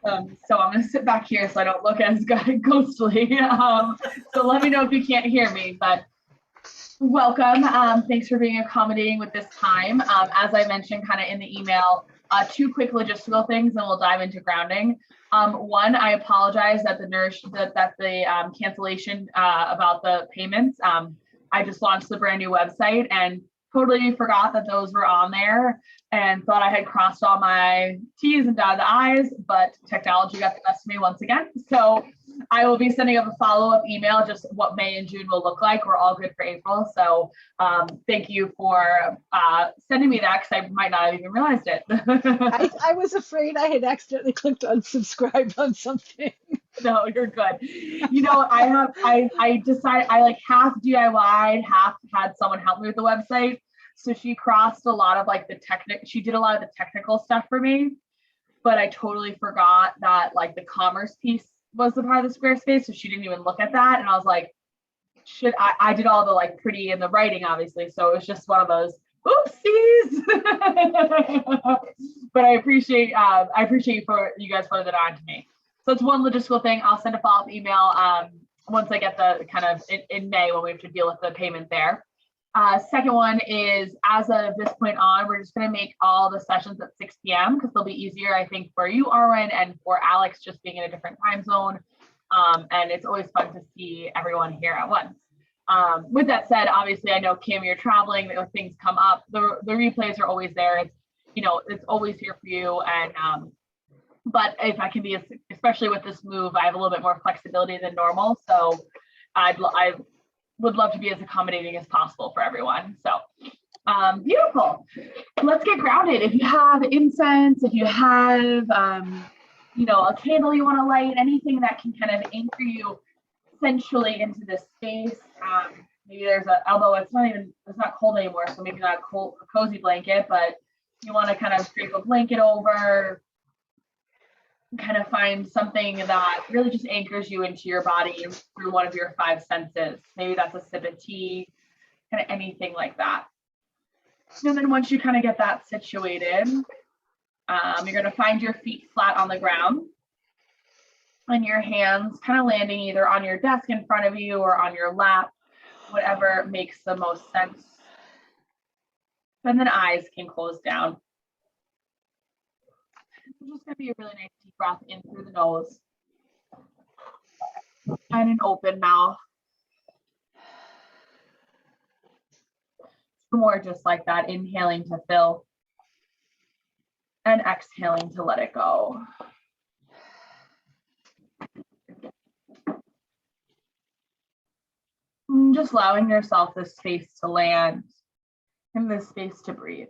So I'm going to sit back here so I don't look as ghostly. So let me know if you can't hear me, but welcome. Thanks for being accommodating with this time. As I mentioned kind of in the email, two quick logistical things and we'll dive into grounding. One, I apologize that the cancellation about the payments. I just launched the brand new website and totally forgot that those were on there and thought I had crossed all my T's and dotted the I's, but technology got the best of me once again. So I will be sending up a follow-up email, just what May and June will look like. We're all good for April. So thank you for sending me that because I might not have even realized it. I was afraid I had accidentally clicked unsubscribe on something. No, you're good. You know, I decided I like half DIY'd, half had someone help me with the website. So she crossed a lot of like she did a lot of the technical stuff for me, but I totally forgot that like the commerce piece was the part of the Squarespace. So she didn't even look at that. And I was like, I did all the like pretty and the writing, obviously. So it was just one of those oopsies. But I appreciate you guys putting it on to me. So it's one logistical thing. I'll send a follow-up email once I get the kind of in May when we have to deal with the payment there. Second one is, as of this point on, we're just going to make all the sessions at 6 p.m. because they'll be easier, I think, for you, Arwen, and for Alex just being in a different time zone. And it's always fun to see everyone here at once. With that said, obviously, I know, Kim, you're traveling, things come up. The replays are always there. It's, you know, it's always here for you. And but if I can be, especially with this move, I have a little bit more flexibility than normal. So I would love to be as accommodating as possible for everyone. So beautiful. Let's get grounded. If you have incense, if you have, you know, a candle you want to light, anything that can kind of anchor you centrally into this space. Maybe there's although it's not cold anymore, so maybe not a cozy blanket, but you want to kind of drape a blanket over, kind of find something that really just anchors you into your body through one of your five senses. Maybe that's a sip of tea, kind of anything like that. And then once you kind of get that situated, you're going to find your feet flat on the ground and your hands kind of landing either on your desk in front of you or on your lap, whatever makes the most sense. And then eyes can close down. It's just going to be a really nice deep breath in through the nose and an open mouth. More just like that, inhaling to fill and exhaling to let it go. And just allowing yourself this space to land and this space to breathe.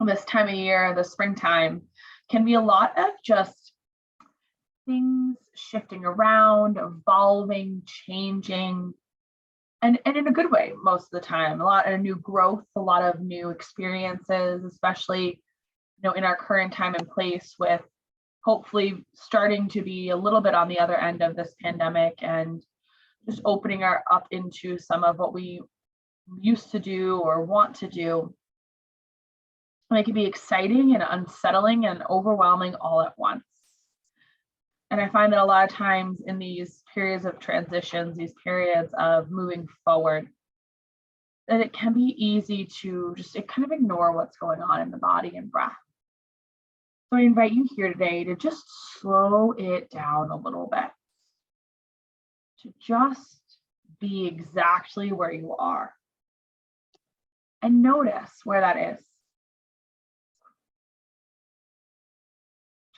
This time of year, the springtime, can be a lot of just things shifting around, evolving, changing, and in a good way most of the time. A lot of new growth, a lot of new experiences, especially, you know, in our current time and place, with hopefully starting to be a little bit on the other end of this pandemic and just opening up into some of what we used to do or want to do. And it can be exciting and unsettling and overwhelming all at once. And I find that a lot of times in these periods of transitions, these periods of moving forward, that it can be easy to just kind of ignore what's going on in the body and breath. So I invite you here today to just slow it down a little bit, to just be exactly where you are and notice where that is.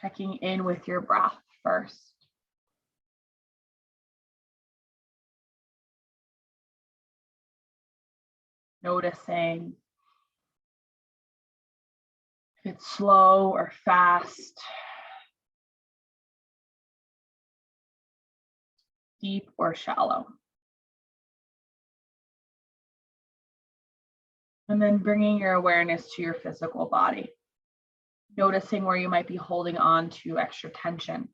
Checking in with your breath first. Noticing if it's slow or fast, deep or shallow. And then bringing your awareness to your physical body. Noticing where you might be holding on to extra tension.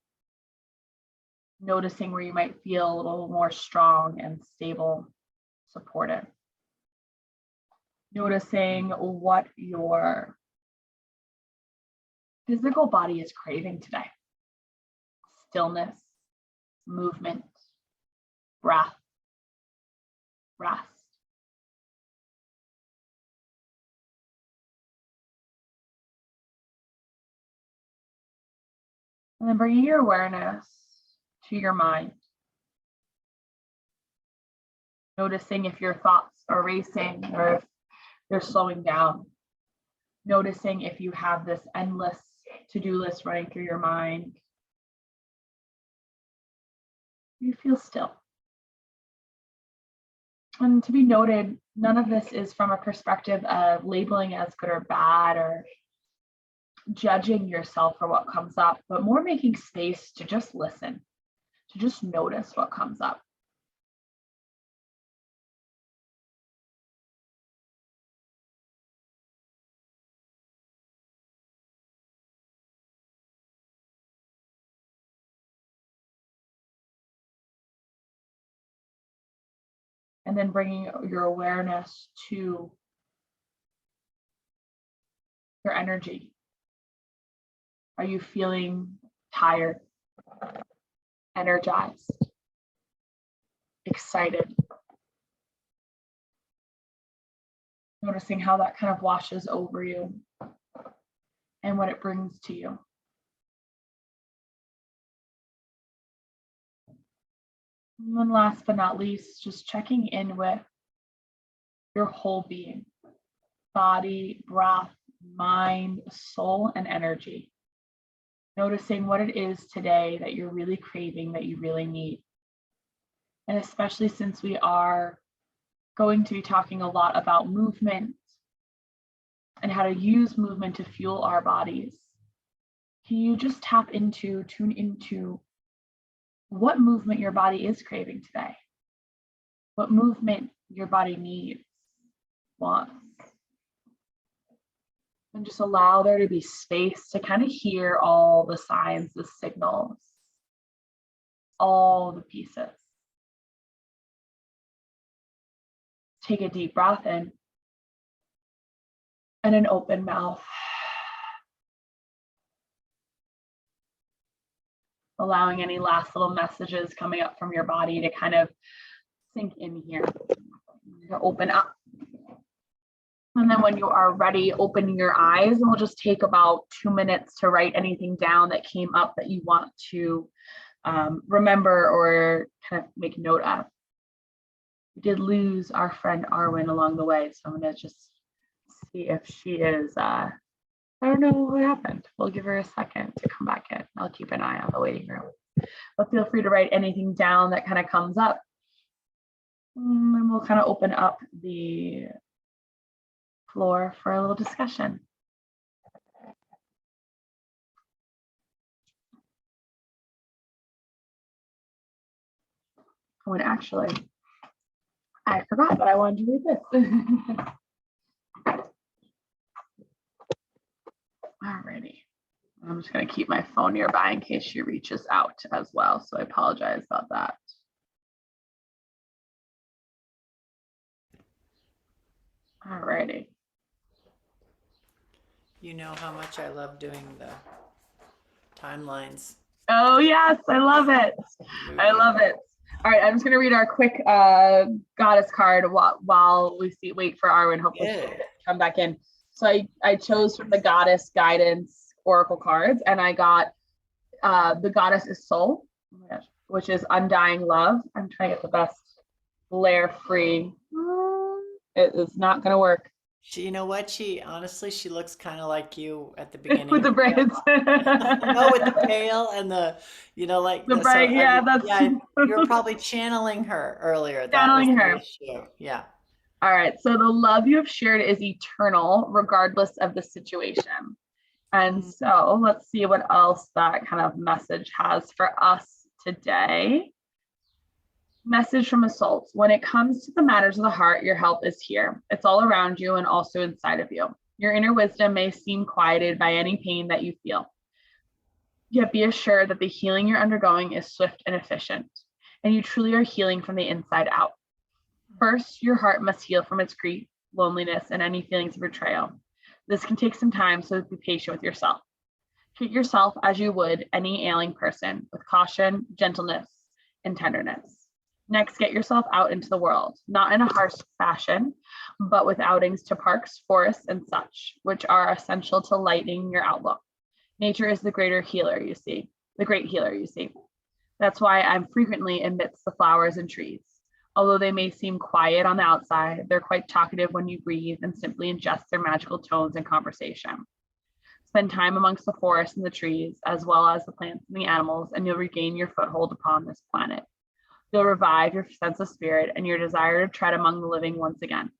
Noticing where you might feel a little more strong and stable, supported. Noticing what your physical body is craving today. Stillness, movement, breath, rest. And then bringing your awareness to your mind. Noticing if your thoughts are racing or if they're slowing down. Noticing if you have this endless to-do list running through your mind. You feel still. And to be noted, none of this is from a perspective of labeling as good or bad or judging yourself for what comes up, but more making space to just listen, to just notice what comes up. And then bringing your awareness to your energy. Are you feeling tired, energized, excited? Noticing how that kind of washes over you and what it brings to you. And then last but not least, just checking in with your whole being, body, breath, mind, soul, and energy. Noticing what it is today that you're really craving, that you really need. And especially since we are going to be talking a lot about movement and how to use movement to fuel our bodies, can you just tune into what movement your body is craving today? What movement your body needs, wants. And just allow there to be space to kind of hear all the signs, the signals, all the pieces. Take a deep breath in and an open mouth. Allowing any last little messages coming up from your body to kind of sink in here, to open up. And then when you are ready, open your eyes, and we'll just take about 2 minutes to write anything down that came up that you want to remember or kind of make note of. We did lose our friend Arwen along the way, so I'm going to just see if she is, I don't know what happened. We'll give her a second to come back in. I'll keep an eye on the waiting room. But feel free to write anything down that kind of comes up. And we'll kind of open up the floor for a little discussion. Oh, and actually, I forgot that I wanted to read this. Alrighty. I'm just going to keep my phone nearby in case she reaches out as well. So I apologize about that. Alrighty. You know how much I love doing the timelines. Oh, yes. I love it. I love it. All right. I'm just going to read our quick goddess card while we wait for Arwen. Hopefully she'll come back in. So I chose from the goddess guidance oracle cards, and I got the goddess is soul, oh my gosh, which is undying love. I'm trying to get the best glare free. It is not going to work. You know what? She looks kind of like you at the beginning. With the braids. No, with the tail and the, like the braid. Yeah, you're probably channeling her earlier. Channeling her. Yeah. All right. So the love you have shared is eternal, regardless of the situation. And so let's see what else that kind of message has for us today. Message from a soul. When it comes to the matters of the heart, your help is here. It's all around you and also inside of you. Your inner wisdom may seem quieted by any pain that you feel. Yet be assured that the healing you're undergoing is swift and efficient, and you truly are healing from the inside out. First, your heart must heal from its grief, loneliness, and any feelings of betrayal. This can take some time, so be patient with yourself. Treat yourself as you would any ailing person, with caution, gentleness, and tenderness. Next, get yourself out into the world, not in a harsh fashion, but with outings to parks, forests, and such, which are essential to lightening your outlook. Nature is the great healer, you see. That's why I'm frequently amidst the flowers and trees. Although they may seem quiet on the outside, they're quite talkative when you breathe and simply ingest their magical tones in conversation. Spend time amongst the forest and the trees, as well as the plants and the animals, and you'll regain your foothold upon this planet. You'll revive your sense of spirit and your desire to tread among the living once again.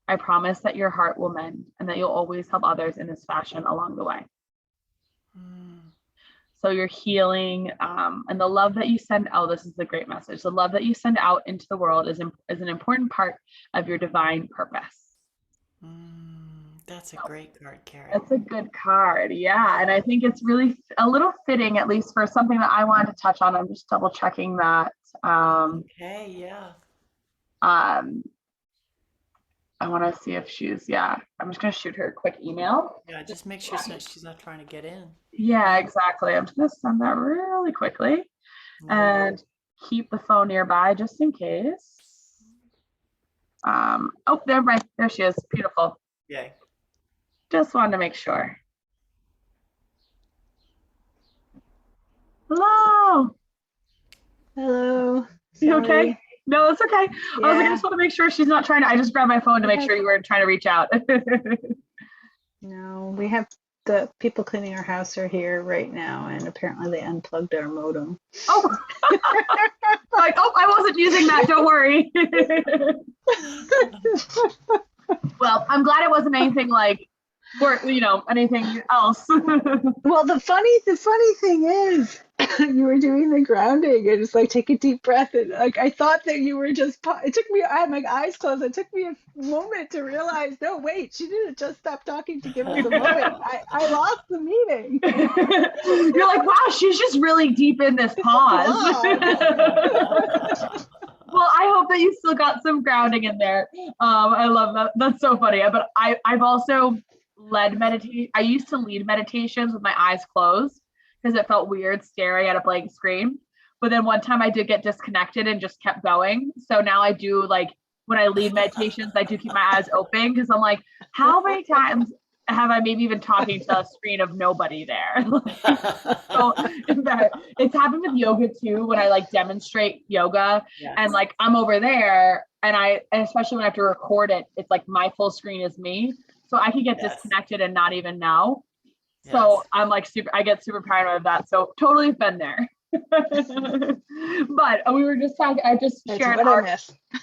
I promise that your heart will mend and that you'll always help others in this fashion along the way. So you're healing, and the love that you send out, this is the great message. The love that you send out into the world is an important part of your divine purpose. That's a great card, Carrie. That's a good card. Yeah. And I think it's really a little fitting, at least for something that I wanted to touch on. I'm just double checking that. Okay. Yeah. I want to see if she's, I'm just going to shoot her a quick email. Yeah. Just make sure she's not trying to get in. Yeah, exactly. I'm just going to send that really quickly and keep the phone nearby just in case. Oh, there she is. Beautiful. Yay. Just wanted to make sure. Hello. Hello. You okay? Sorry. No, it's okay. Yeah. I just want to make sure she's not trying to, I just grabbed my phone to make sure you weren't trying to reach out. No, we have the people cleaning our house are here right now, and apparently they unplugged our modem. Oh, like, I wasn't using that. Don't worry. Well, I'm glad it wasn't anything like, or anything else. Well, the funny thing is, you were doing the grounding and it's like, take a deep breath, and like I thought that you were just. It took me. I had my eyes closed. It took me a moment to realize. No, wait, she didn't just stop talking to give us a moment. I lost the meeting. You're like, wow, she's just really deep in this pause. Well, I hope that you still got some grounding in there. I love that. That's so funny. But I've also led meditation. I used to lead meditations with my eyes closed because it felt weird staring at a blank screen. But then one time I did get disconnected and just kept going. So now I do, like, when I lead meditations, I do keep my eyes open because I'm like, how many times have I maybe even talking to a screen of nobody there? So it's happened with yoga too, when I like demonstrate yoga. Yes. And like I'm over there and especially when I have to record it, it's like my full screen is me. So I can get disconnected and not even know. Yes. So I'm like I get super paranoid of that. So totally been there. But we were just talking, I just shared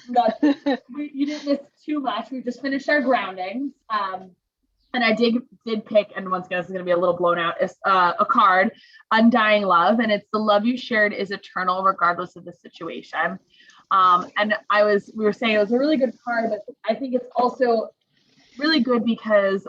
you didn't miss too much. We just finished our groundings. And I did pick, and once again, this is going to be a little blown out, is a card, Undying Love. And it's the love you shared is eternal regardless of the situation. And we were saying it was a really good card, but I think it's also really good because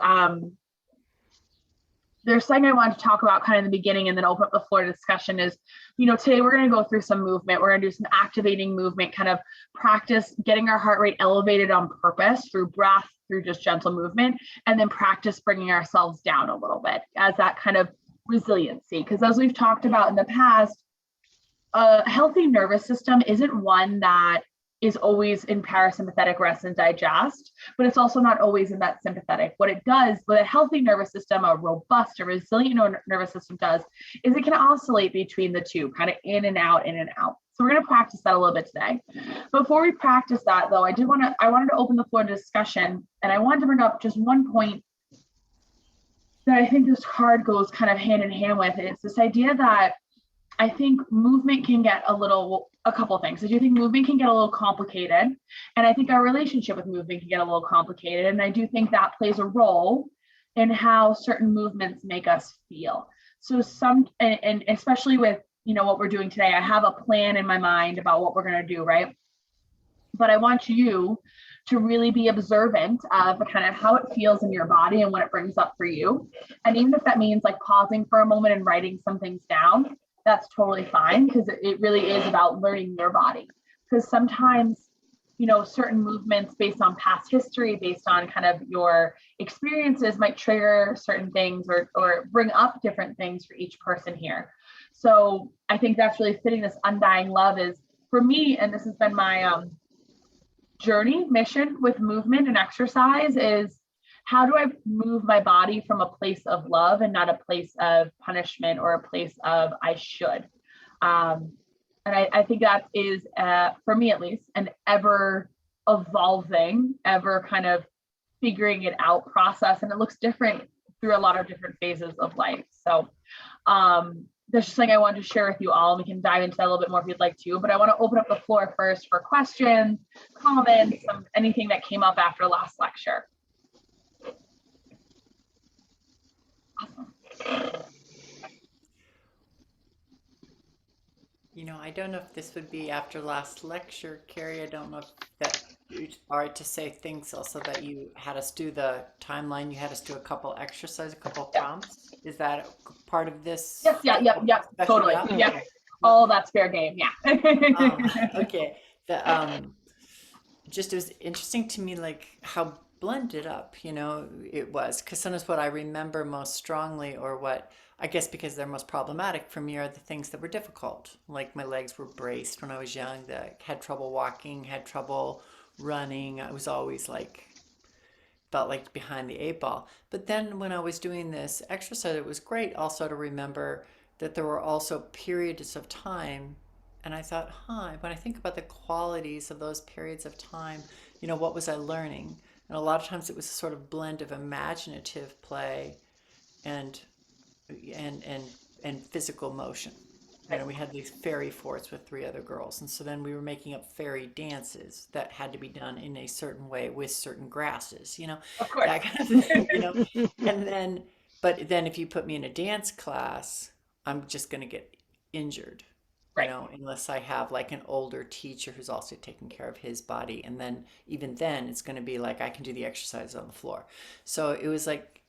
there's something I wanted to talk about kind of in the beginning and then open up the floor to discussion is, today we're going to go through some movement. We're going to do some activating movement, kind of practice getting our heart rate elevated on purpose through breath, through just gentle movement, and then practice bringing ourselves down a little bit as that kind of resiliency. Because as we've talked about in the past, a healthy nervous system isn't one that is always in parasympathetic rest and digest, but it's also not always in that sympathetic. What it does, what a healthy nervous system, a robust, a resilient nervous system does, is it can oscillate between the two, kind of in and out, in and out. So we're going to practice that a little bit today. Before we practice that though, I wanted to open the floor to discussion, and I wanted to bring up just one point that I think this card goes kind of hand in hand with. It's this idea that I think movement can get a couple of things. I do think movement can get a little complicated. And I think our relationship with movement can get a little complicated. And I do think that plays a role in how certain movements make us feel. So and especially with, what we're doing today, I have a plan in my mind about what we're going to do, right? But I want you to really be observant of kind of how it feels in your body and what it brings up for you. And even if that means like pausing for a moment and writing some things down, that's totally fine, because it really is about learning your body. Because sometimes certain movements based on past history, based on kind of your experiences might trigger certain things or bring up different things for each person here. So I think that's really fitting. This undying love is for me, and this has been my journey mission with movement and exercise, is how do I move my body from a place of love and not a place of punishment or a place of I should. And I think that is, for me at least, an ever evolving, ever kind of figuring it out process. And it looks different through a lot of different phases of life. So that's just something I wanted to share with you all. We can dive into that a little bit more if you'd like to, but I want to open up the floor first for questions, comments, anything that came up after last lecture. Awesome. I don't know if this would be after last lecture, Carrie. I don't know if that you are to say things also that you had us do the timeline. You had us do a couple exercises, a couple prompts. Is that part of this? Yes, yeah, totally. Yeah. Okay. Oh, that's fair game. Yeah. Okay. Just it was interesting to me, like how blended up, it was. Because sometimes what I remember most strongly, or what I guess because they're most problematic for me, are the things that were difficult. Like my legs were braced when I was young, that had trouble walking, had trouble running. I was always felt like behind the eight ball. But then when I was doing this exercise, it was great also to remember that there were also periods of time. And I thought, when I think about the qualities of those periods of time, what was I learning? And a lot of times it was a sort of blend of imaginative play and and physical motion. We had these fairy forts with three other girls, and so then we were making up fairy dances that had to be done in a certain way with certain grasses, Of course. that kind of thing. But then if you put me in a dance class, I'm just going to get injured, Right. unless I have like an older teacher who's also taking care of his body. And then even then it's going to be like, I can do the exercise on the floor. So it was like,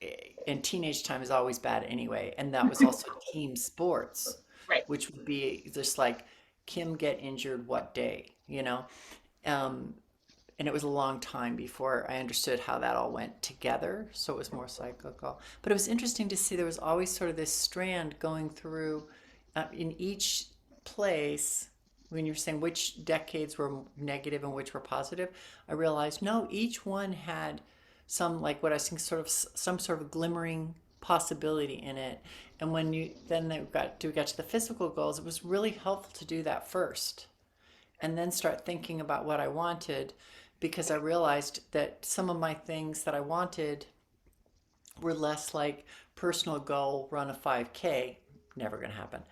and teenage time is always bad anyway. And that was also team sports, Right. which would be just like, Kim get injured what day, and it was a long time before I understood how that all went together. So it was more cyclical. But it was interesting to see there was always sort of this strand going through in each place. When you're saying which decades were negative and which were positive, I realized no, each one had some, like what I think sort of some sort of glimmering possibility in it. And when we got to the physical goals, it was really helpful to do that first and then start thinking about what I wanted, because I realized that some of my things that I wanted were less like personal goal, run a 5K, never going to happen,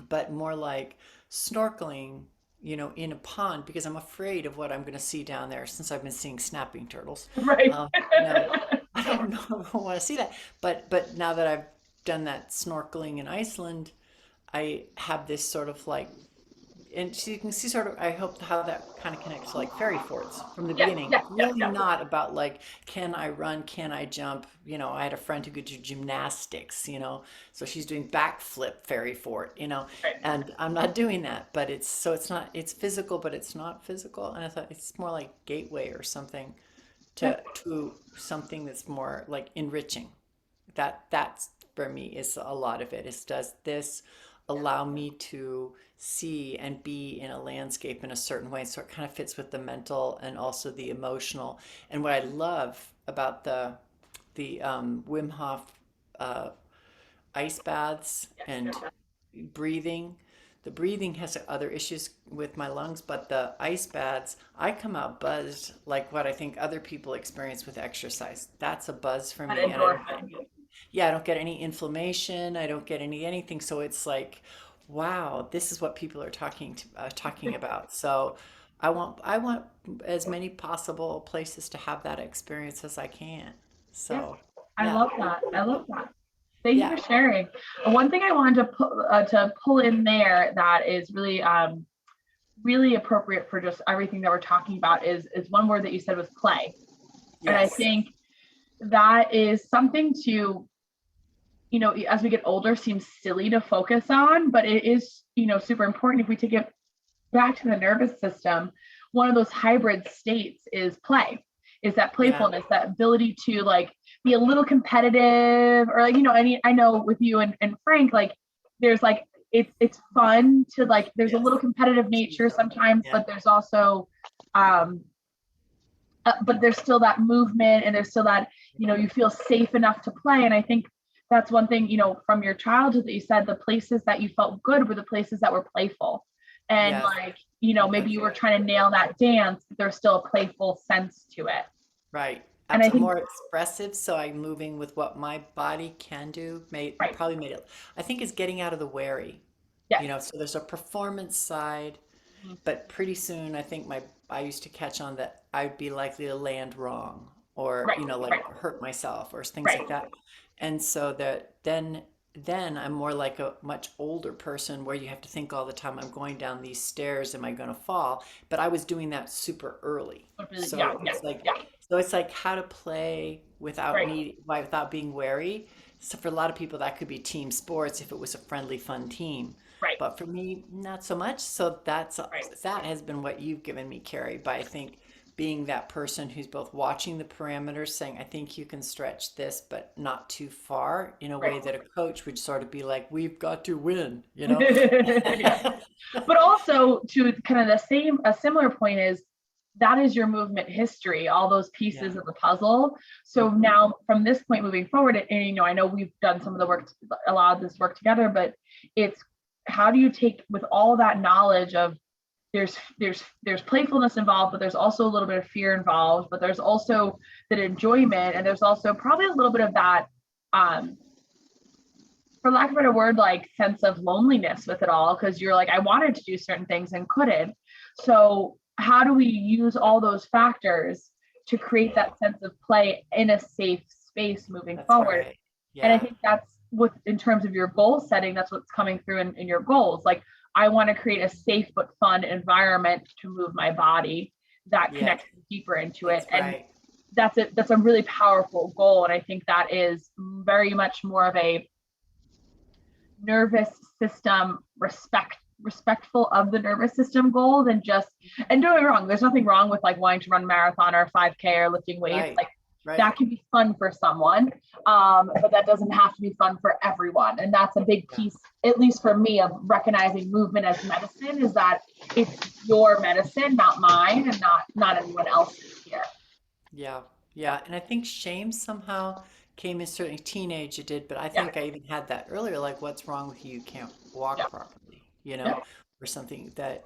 but more like snorkeling, in a pond, because I'm afraid of what I'm going to see down there since I've been seeing snapping turtles. Right. I don't know if I want to see that, but now that I've done that snorkeling in Iceland, I have this sort of like, and so you can see sort of, I hope how that kind of connects to like fairy forts from the beginning. Really not about like, can I run, can I jump? I had a friend who could do gymnastics, so she's doing backflip fairy fort, Right. and I'm not doing that, but it's not, it's physical, but it's not physical. And I thought it's more like gateway or something to something that's more like enriching. That's for me is a lot of it. Is does this allow me to see and be in a landscape in a certain way? So it kind of fits with the mental and also the emotional. And what I love about the Wim Hof ice baths and breathing. The breathing has other issues with my lungs, but the ice baths, I come out buzzed like what I think other people experience with exercise. That's a buzz for me. And I don't get any inflammation. I don't get anything. So it's like, wow, this is what people are talking about. So I want as many possible places to have that experience as I can. So I yeah. love that. Thank Yeah. you for sharing. One thing I wanted to pull in there that is really really appropriate for just everything that we're talking about is one word that you said was play. Yes. And I think that is something to, as we get older, seems silly to focus on, but it is, super important. If we take it back to the nervous system, one of those hybrid states is play, is that Yeah. playfulness, that ability to like be a little competitive, or like, I know with you and Frank, like there's like, it's fun to like, there's a Yes. little competitive nature sometimes, Yeah. but there's also, but there's still that movement, and there's still that, you feel safe enough to play. And I think that's one thing, from your childhood that you said the places that you felt good were the places that were playful. And Yes. like, maybe you were That's trying to nail that dance, but there's still a playful sense to it. right. And I Absolutely think, more expressive. So I'm moving with what my body can do. right, Probably made it. I think it's getting out of the wary. yes, So there's a performance side, mhm, but pretty soon I used to catch on that I'd be likely to land wrong, or right, like right, hurt myself or things right, like that. And so that then I'm more like a much older person where you have to think all the time, I'm going down these stairs, am I going to fall? But I was doing that super early. yeah, So yeah, it's like yeah, how to play without right, without being wary. So for a lot of people that could be team sports if it was a friendly fun team. right, But for me, not so much. So right. that has been what you've given me, Carrie, by I think being that person who's both watching the parameters, saying, I think you can stretch this, but not too far, in a way Right. that a coach would sort of be like, we've got to win, Yeah. But also to kind of a similar point is that is your movement history, all those Yeah. pieces of the puzzle. So Mhm. now from this point moving forward, and I know we've done some of the work, a lot of this work together, but it's how do you take with all that knowledge of there's playfulness involved, but there's also a little bit of fear involved, but there's also that enjoyment, and there's also probably a little bit of that, um, for lack of a better word, like sense of loneliness with it all, because you're like, I wanted to do certain things and couldn't. So how do we use all those factors to create that sense of play in a safe space moving That's forward? right. And I Yeah. think that's what, in terms of your goal setting, that's what's coming through in your goals. Like, I want to create a safe but fun environment to move my body that Yeah. connects deeper into it. That's And right. that's a really powerful goal. And I think that is very much more of a nervous system respectful of the nervous system goal than just, and don't get me wrong, there's nothing wrong with like wanting to run a marathon or a 5K or lifting weights. Right. Like Right. that can be fun for someone, but that doesn't have to be fun for everyone. And that's a big Yeah. piece, at least for me, of recognizing movement as medicine, is that it's your medicine, not mine, and not anyone else's here. Yeah, yeah. And I think shame somehow came in, certainly teenage it did, but I Yeah, think I even had that earlier, like what's wrong with you? You can't yeah, walk properly, yeah, or something that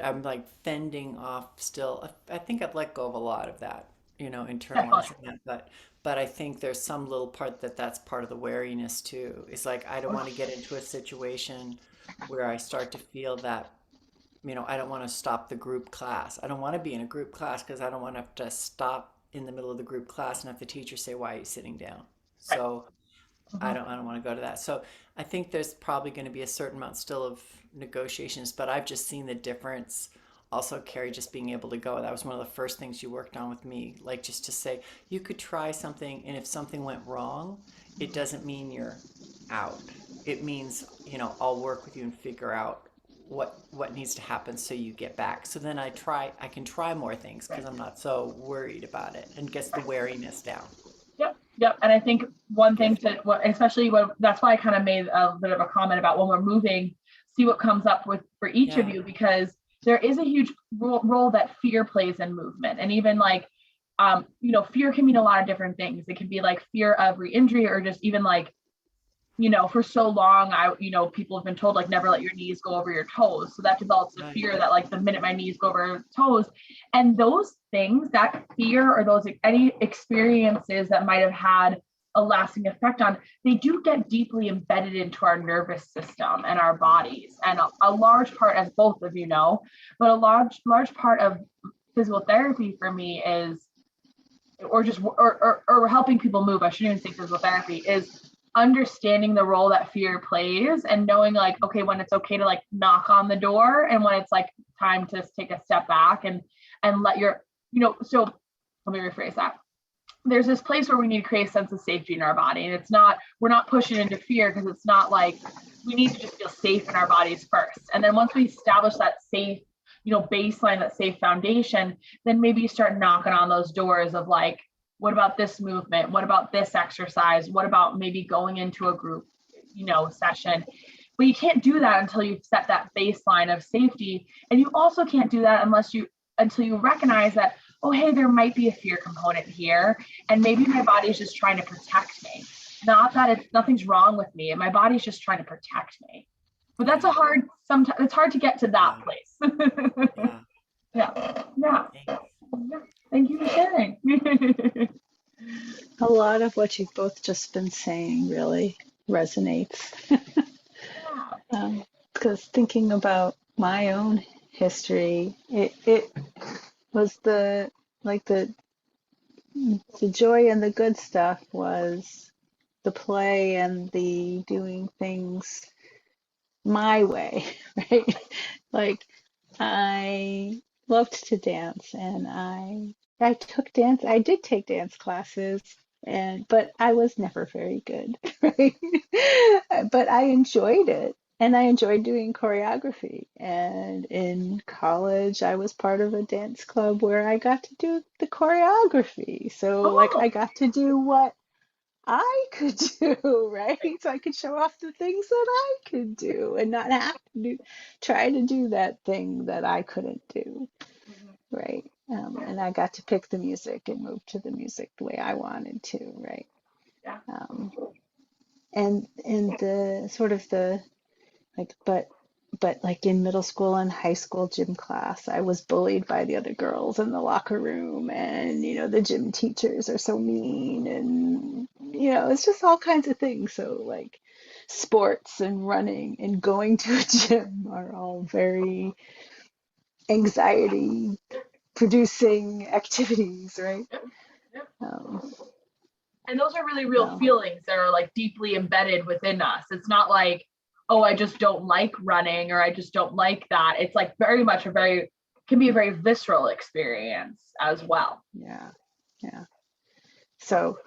I'm like fending off still. I think I've let go of a lot of that, definitely. internalizing that, but I think there's some little part that's part of the wariness too. It's like I don't want to get into a situation where I start to feel that I don't want to stop the group class. I don't want to be in a group class because I don't want to have to stop in the middle of the group class and have the teacher say, "Why are you sitting down?" Right. So Mhm. I don't want to go to that. So I think there's probably going to be a certain amount still of negotiations, but I've just seen the difference. Also, Carrie, just being able to go. That was one of the first things you worked on with me, like just to say you could try something, and if something went wrong, it doesn't mean you're out. It means, I'll work with you and figure out what needs to happen so you get back. So then I can try more things because Right. I'm not so worried about it and gets the Right. wariness down. Yep, yep. And I think one thing Gift. to, especially when, that's why I kind of made a bit of a comment about when we're moving, see what comes up with for each of Yeah, you, because there is a huge role that fear plays in movement. And even like, fear can mean a lot of different things. It can be like fear of re-injury, or just even like, for so long, people have been told like never let your knees go over your toes. So that develops a right, fear that like the minute my knees go over toes, and those things, that fear or those any experiences that might have had a lasting effect on, they do get deeply embedded into our nervous system and our bodies. And a large part, as both of you know, but a large part of physical therapy for me is, or just or helping people move, I shouldn't even say physical therapy, is understanding the role that fear plays, and knowing like, okay, when it's okay to like knock on the door, and when it's like time to take a step back and let your, so let me rephrase that. There's this place where we need to create a sense of safety in our body, and it's not, we're not pushing into fear, because it's not like, we need to just feel safe in our bodies first. And then once we establish that safe baseline, that safe foundation, then maybe you start knocking on those doors of like, what about this movement? What about this exercise? What about maybe going into a group, session? But you can't do that until you've set that baseline of safety. And you also can't do that until you recognize that, oh, hey, there might be a fear component here. And maybe my body's just trying to protect me. Not that nothing's wrong with me. And my body's just trying to protect me. But that's sometimes it's hard to get to that place. Yeah. Yeah. Thank you for sharing. A lot of what you've both just been saying really resonates. Because thinking about my own history, it was the joy and the good stuff was the play and the doing things my way, right? Like I loved to dance, and I did take dance classes, but I was never very good, right? But I enjoyed it. And I enjoyed doing choreography. And in college, I was part of a dance club where I got to do the choreography. So, like, I got to do what I could do, right? So I could show off the things that I could do and not have to try to do that thing that I couldn't do, right? And I got to pick the music and move to the music the way I wanted to, right? Yeah. And the sort of the like, but like in middle school and high school gym class, I was bullied by the other girls in the locker room, and the gym teachers are so mean, and it's just all kinds of things. So like sports and running and going to a gym are all very anxiety producing activities, right? And those are really real So feelings that are like deeply embedded within us. It's not like, oh, I just don't like running, or I just don't like that. It's like very much can be a very visceral experience as well. yeah. So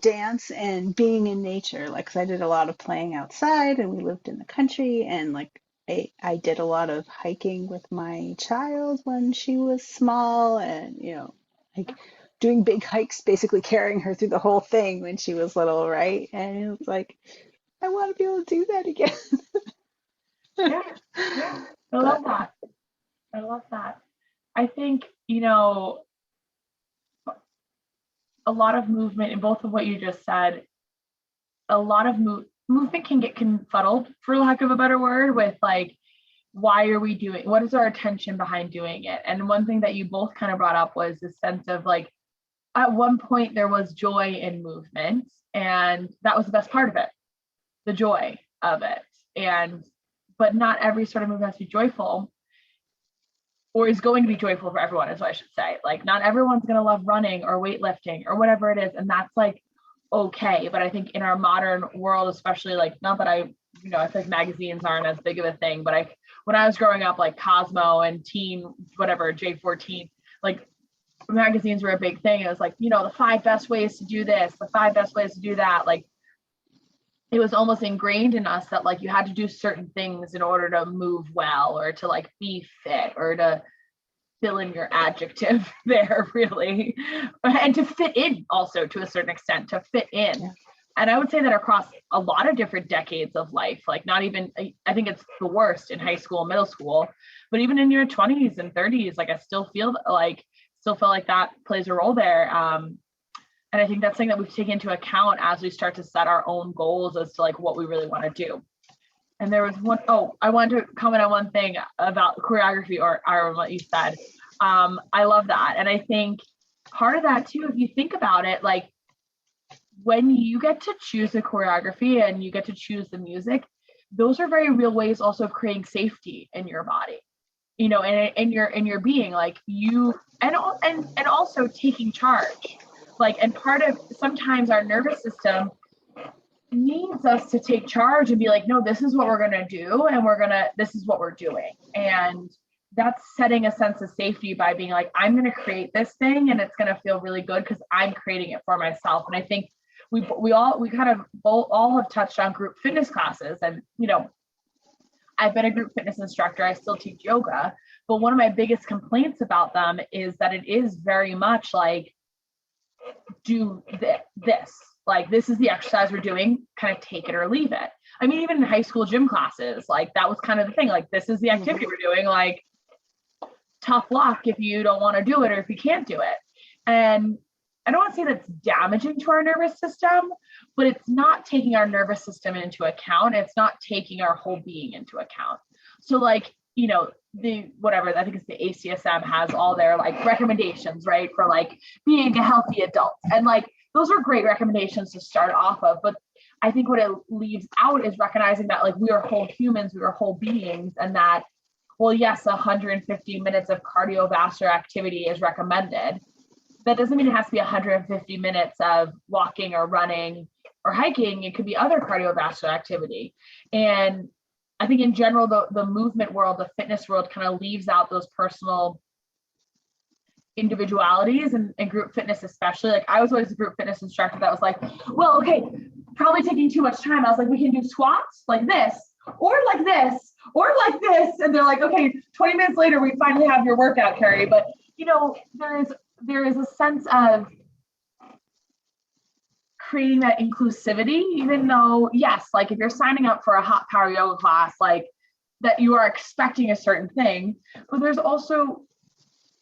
dance and being in nature, like 'cause I did a lot of playing outside, and we lived in the country, and like I did a lot of hiking with my child when she was small, and like doing big hikes, basically carrying her through the whole thing when she was little, right? And it was like, I want to be able to do that again. Yeah. I love that. I think, a lot of movement in both of what you just said, a lot of movement can get confuddled, for lack of a better word, with like, why are we doing, what is our intention behind doing it? And one thing that you both kind of brought up was this sense of like, at one point there was joy in movement, and that was the best part of it, the joy of it. But not every sort of movement has to be joyful, or is going to be joyful for everyone, is what I should say. Like, not everyone's going to love running or weightlifting or whatever it is. And that's like, okay. But I think in our modern world, especially, like, not that I feel like magazines aren't as big of a thing, but when I was growing up, like Cosmo and Teen, whatever, J14, like magazines were a big thing. It was like, the 5 best ways to do this, the 5 best ways to do that. Like, it was almost ingrained in us that like you had to do certain things in order to move well, or to like be fit, or to fill in your adjective there, really, and to fit in also to a certain extent, to fit in. Yeah. And I would say that across a lot of different decades of life, like not even, I think it's the worst in high school, middle school, but even in your 20s and 30s, like I still feel like that plays a role there. And I think that's something that we've taken into account as we start to set our own goals as to like what we really want to do. And there was I wanted to comment on one thing about choreography, or Aaron, what you said. I love that. And I think part of that too, if you think about it, like when you get to choose the choreography and you get to choose the music, those are very real ways also of creating safety in your body, and in your being, like you, and also taking charge. Like, and part of sometimes our nervous system needs us to take charge and be like, no, this is what we're going to do. And this is what we're doing. And that's setting a sense of safety by being like, I'm going to create this thing, and it's going to feel really good because I'm creating it for myself. And I think we kind of all have touched on group fitness classes, and, I've been a group fitness instructor. I still teach yoga, but one of my biggest complaints about them is that it is very much like, do this, like, this is the exercise we're doing, kind of take it or leave it. I mean, even in high school gym classes, like that was kind of the thing, like, this is the activity we're doing, like, tough luck if you don't want to do it or if you can't do it. And I don't want to say that's damaging to our nervous system, but it's not taking our nervous system into account. It's not taking our whole being into account. So like, you know, the whatever, I think it's the ACSM has all their like recommendations, right? For like being a healthy adult. And like, those are great recommendations to start off of. But I think what it leaves out is recognizing that like we are whole humans, we are whole beings, and that, well, yes, 150 minutes of cardiovascular activity is recommended. That doesn't mean it has to be 150 minutes of walking or running or hiking. It could be other cardiovascular activity. And I think in general, the movement world, the fitness world kind of leaves out those personal individualities, and group fitness especially. Like I was always a group fitness instructor that was like, well, okay, probably taking too much time. I was like, we can do squats like this, or like this, or like this. And they're like, okay, 20 minutes later, we finally have your workout, Carrie. But you know, there is a sense of creating that inclusivity, even though, yes, like if you're signing up for a hot power yoga class, like that you are expecting a certain thing, but there's also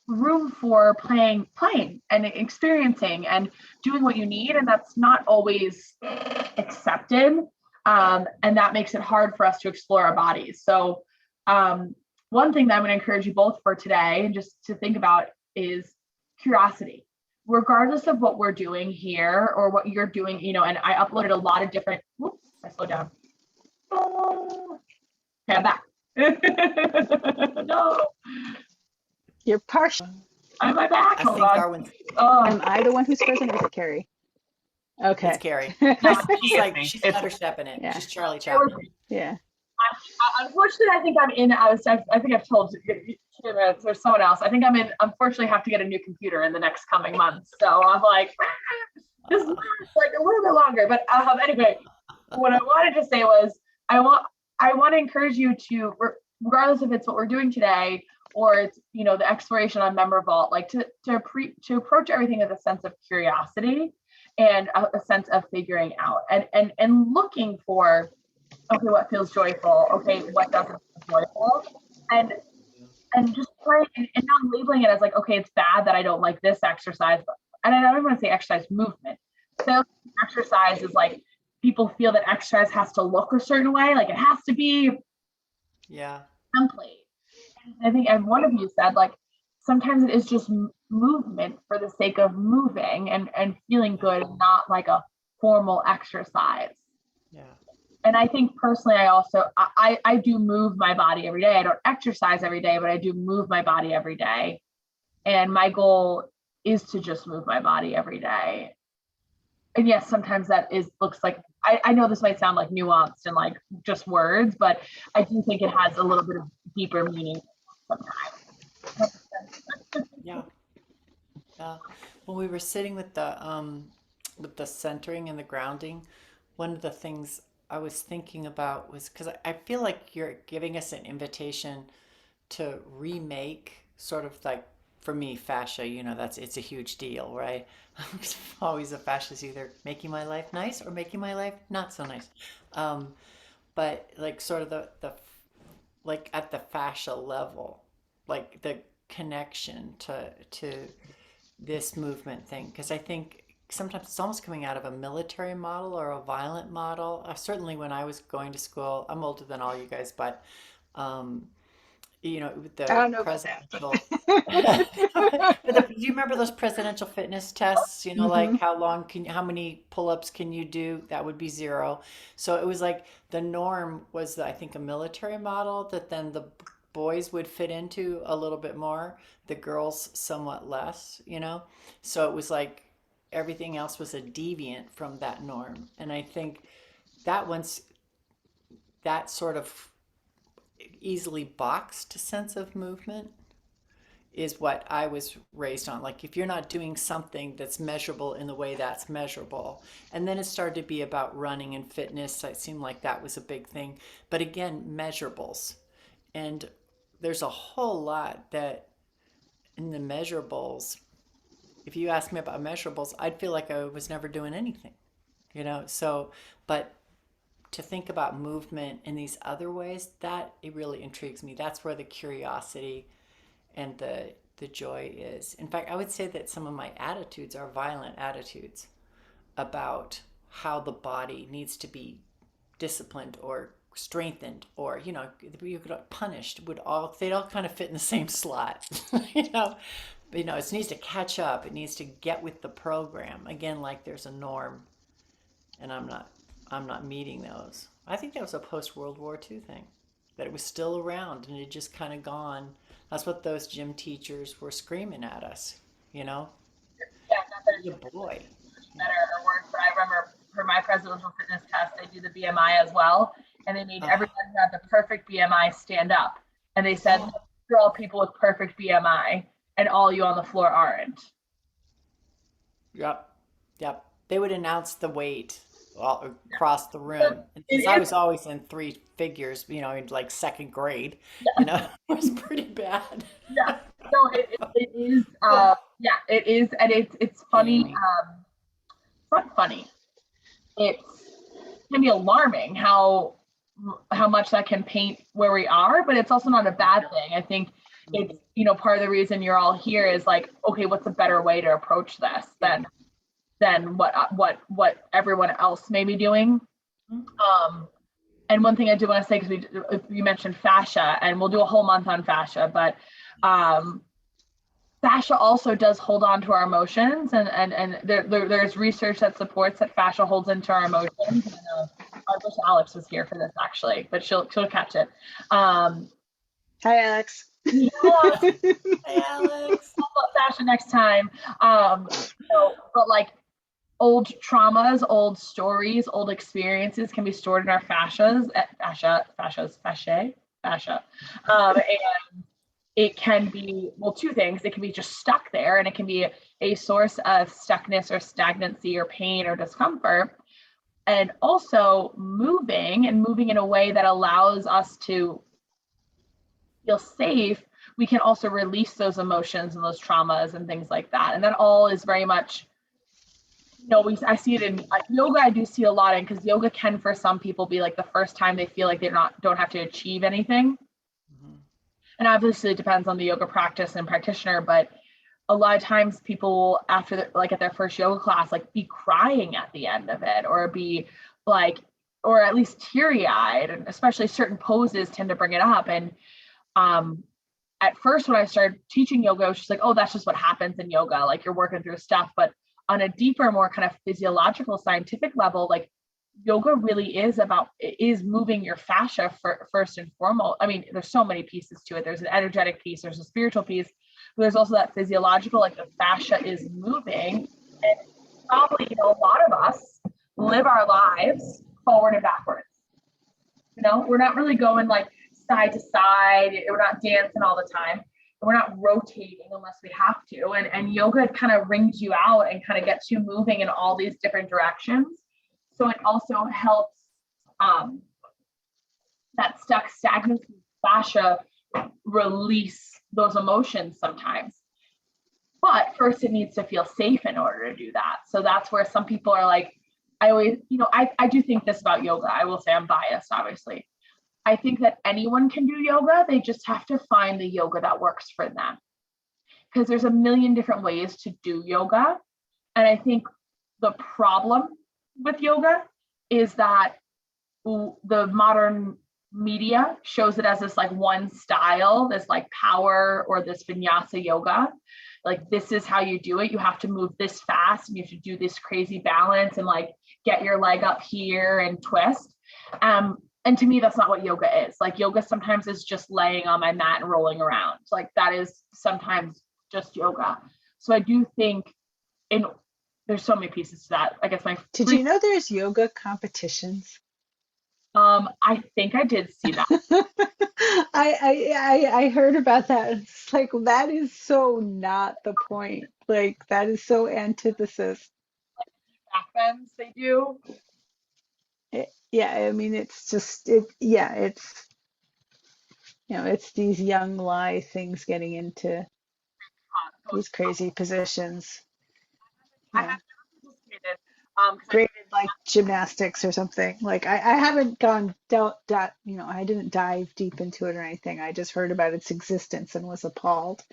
room for playing and experiencing and doing what you need. And that's not always accepted. And that makes it hard for us to explore our bodies. So one thing that I'm going to encourage you both for today and just to think about is curiosity, regardless of what we're doing here or what you're doing, you know. And I uploaded a lot of different, whoops, I slowed down. Oh, okay, I'm back. No. You're partial. Am I back? I Hold think on. Darwin's, Oh, Am I the one who's frozen or is it Carrie? it's Okay. Carrie. no, She's it's like, me. she's It's Stutter stepping it. Yeah. She's Charlie bear with Chaplin. me. Yeah. Unfortunately, I think I'm in. I think I've told there's someone else. I think I'm in. Unfortunately, have to get a new computer in the next coming months. So I'm like, just like a little bit longer. But anyway, what I wanted to say was, I want to encourage you to, regardless if it's what we're doing today or it's, you know, the exploration on Member Vault, like to approach everything with a sense of curiosity and a sense of figuring out and looking for, okay, what feels joyful? Okay, what doesn't feel joyful? And just try and not labeling it as like, okay, it's bad that I don't like this exercise. And I don't even want to say exercise, movement. So exercise is like, people feel that exercise has to look a certain way, like it has to be Yeah. template. And I think, and one of you said, like, sometimes it is just movement for the sake of moving and feeling good, not like a formal exercise. Yeah. And I think personally, I do move my body every day. I don't exercise every day, but I do move my body every day. And my goal is to just move my body every day. And yes, sometimes that looks like, I know this might sound like nuanced and like just words, but I do think it has a little bit of deeper meaning sometimes. Yeah. Yeah. When we were sitting with the centering and the grounding, one of the things I was thinking about was because I feel like you're giving us an invitation to remake sort of like, for me, fascia, you know, it's a huge deal, right? Always a fascia is either making my life nice or making my life not so nice. Um, but like sort of the like at the fascia level, like the connection to this movement thing, because I think sometimes it's almost coming out of a military model or a violent model. Certainly when I was going to school, I'm older than all you guys, but um, you know, with I the don't know about that, presidential, but do you remember those presidential fitness tests? You know, like hmm how many pull-ups can you do? That would be zero. So it was like the norm was, I think, a military model that then the boys would fit into a little bit more, the girls somewhat less, you know? So it was like everything else was a deviant from that norm. And I think that once that sort of easily boxed sense of movement is what I was raised on. Like if you're not doing something that's measurable in the way that's measurable. And then it started to be about running and fitness. It seemed like that was a big thing. But again, measurables. And there's a whole lot that in the measurables, if you ask me about measurables, I'd feel like I was never doing anything, you know? So, but to think about movement in these other ways, that it really intrigues me. That's where the curiosity and the joy is. In fact, I would say that some of my attitudes are violent attitudes about how the body needs to be disciplined or strengthened, or you could punished, would all they'd all kind of fit in the same slot. you know it needs to catch up, it needs to get with the program again, like there's a norm, and I'm not meeting those. I think that was a post World War II thing, that it was still around and it just kind of gone. That's what those gym teachers were screaming at us, you know Yeah, not that be a it's boy. better or worse, but I remember for my presidential fitness test, they do the BMI as well, and they made Oh, everyone who had the perfect BMI stand up, and they said, oh, "You're all people with perfect BMI, and all you on the floor aren't." yep, yep. They would announce the weight all across the So room. And since I it was always in three figures, in like second grade, is, it was pretty bad. yeah. No, it is. Yeah. Yeah, it is, and it's funny. Jamie. It's not funny. It can be alarming how much that can paint where we are, but it's also not a bad thing. I think it's part of the reason you're all here is like, okay, what's a better way to approach this Yeah. than what everyone else may be doing. And one thing I do want to say, because you mentioned fascia, and we'll do a whole month on fascia, but fascia also does hold on to our emotions, and there's research that supports that fascia holds into our emotions. And, I wish Alex was here for this actually, but she'll catch it. Hi, Alex. Yeah, Hey, Alex. fascia next time. But like old traumas, old stories, old experiences can be stored in our fascia. And it can be, well, two things. It can be just stuck there, and it can be a source of stuckness or stagnancy or pain or discomfort. And also moving in a way that allows us to feel safe, we can also release those emotions and those traumas and things like that. And that all is very much, I see it in yoga. I do see a lot in, because yoga can, for some people, be like the first time they feel like don't have to achieve anything. Mhm. And obviously it depends on the yoga practice and practitioner, but a lot of times people after at their first yoga class, like be crying at the end of it, or be like, or at least teary eyed, and especially certain poses tend to bring it up. And at first when I started teaching yoga, I was just like, oh, that's just what happens in yoga. Like you're working through stuff, but on a deeper, more kind of physiological, scientific level, like yoga really is moving your fascia first and foremost. I mean, there's so many pieces to it. There's an energetic piece, there's a spiritual piece, but there's also that physiological, like the fascia is moving. And probably, a lot of us live our lives forward and backwards. We're not really going like side to side. We're not dancing all the time. We're not rotating unless we have to. And yoga kind of rings you out and kind of gets you moving in all these different directions. So it also helps that stagnant fascia release those emotions sometimes. But first, it needs to feel safe in order to do that. So that's where some people are like, I always, I do think this about yoga. I will say I'm biased, obviously. I think that anyone can do yoga. They just have to find the yoga that works for them. Because there's a million different ways to do yoga. And I think the problem with yoga is that the modern media shows it as this like one style, this like power, or this vinyasa yoga. Like, this is how you do it. You have to move this fast, and you have to do this crazy balance, and like get your leg up here and twist. And to me, that's not what yoga is. Like, yoga sometimes is just laying on my mat and rolling around. Like, that is sometimes just yoga. So I do think there's so many pieces to that. I guess Did you know there's yoga competitions? I think I did see that. I heard about that. It's like that is so not the point. Like that is so antithesis. Back then they do. Yeah, I mean it's just it. Yeah, it's it's these young lie things getting into these crazy positions. I Yeah, have never participated. Because I graded like gymnastics or something. Like I haven't gone dealt that. I didn't dive deep into it or anything. I just heard about its existence and was appalled.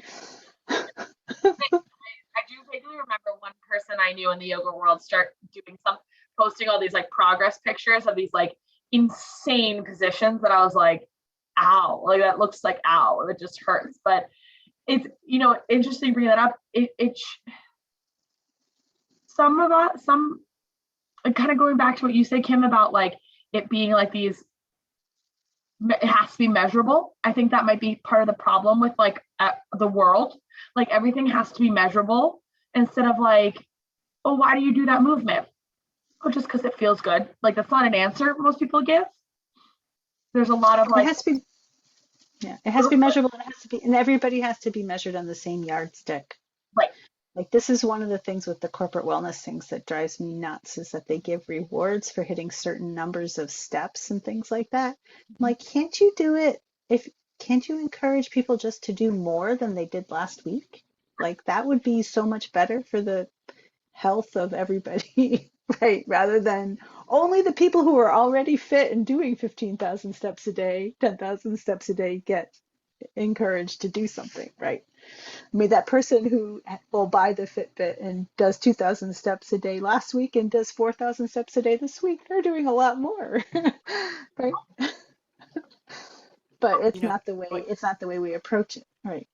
I do vaguely remember one person I knew in the yoga world start doing posting all these like progress pictures of these like insane positions that I was like, ow, like that looks like ow, it just hurts. But it's, interesting bringing that up. Some of that, kind of going back to what you said, Kim, about like it being like these, it has to be measurable. I think that might be part of the problem with like the world. Like everything has to be measurable instead of like, oh, why do you do that movement? Oh, just because it feels good. Like that's not an answer most people give. There's a lot of It like, has to be, yeah, it has to be measurable and it has to be, and everybody has to be measured on the same yardstick. right. Like this is one of the things with the corporate wellness things that drives me nuts is that they give rewards for hitting certain numbers of steps and things like that. I'm like, can't you do it if can't you encourage people just to do more than they did last week? Like that would be so much better for the health of everybody, right? Rather than only the people who are already fit and doing 15,000 steps a day, 10,000 steps a day get encouraged to do something, right? I mean, that person who will buy the Fitbit and does 2,000 steps a day last week and does 4,000 steps a day this week, they're doing a lot more, right? But You it's know not the way what? we approach it, right?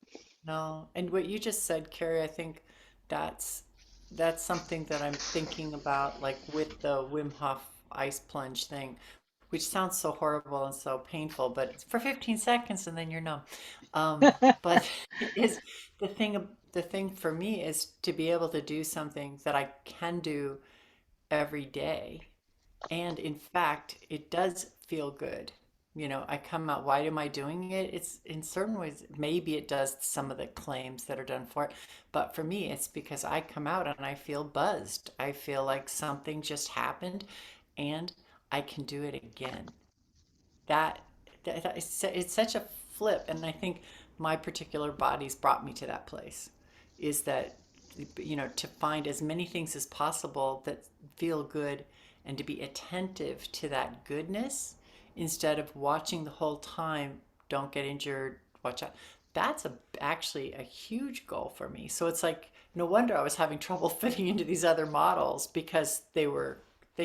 No, and what you just said, Carrie, I think that's that's something that I'm thinking about, like with the Wim Hof ice plunge thing, which sounds so horrible and so painful, but it's for 15 seconds and then you're numb. But is the thing for me is to be able to do something that I can do every day. And in fact, it does feel good. I come out, why am I doing it? It's in certain ways, maybe it does some of the claims that are done for it. But for me, it's because I come out and I feel buzzed. I feel like something just happened and I can do it again. That, it's such a flip. And I think my particular body's brought me to that place is that, to find as many things as possible that feel good and to be attentive to that goodness instead of watching the whole time, don't get injured, watch out. That's actually a huge goal for me. So it's like, no wonder I was having trouble fitting into these other models because they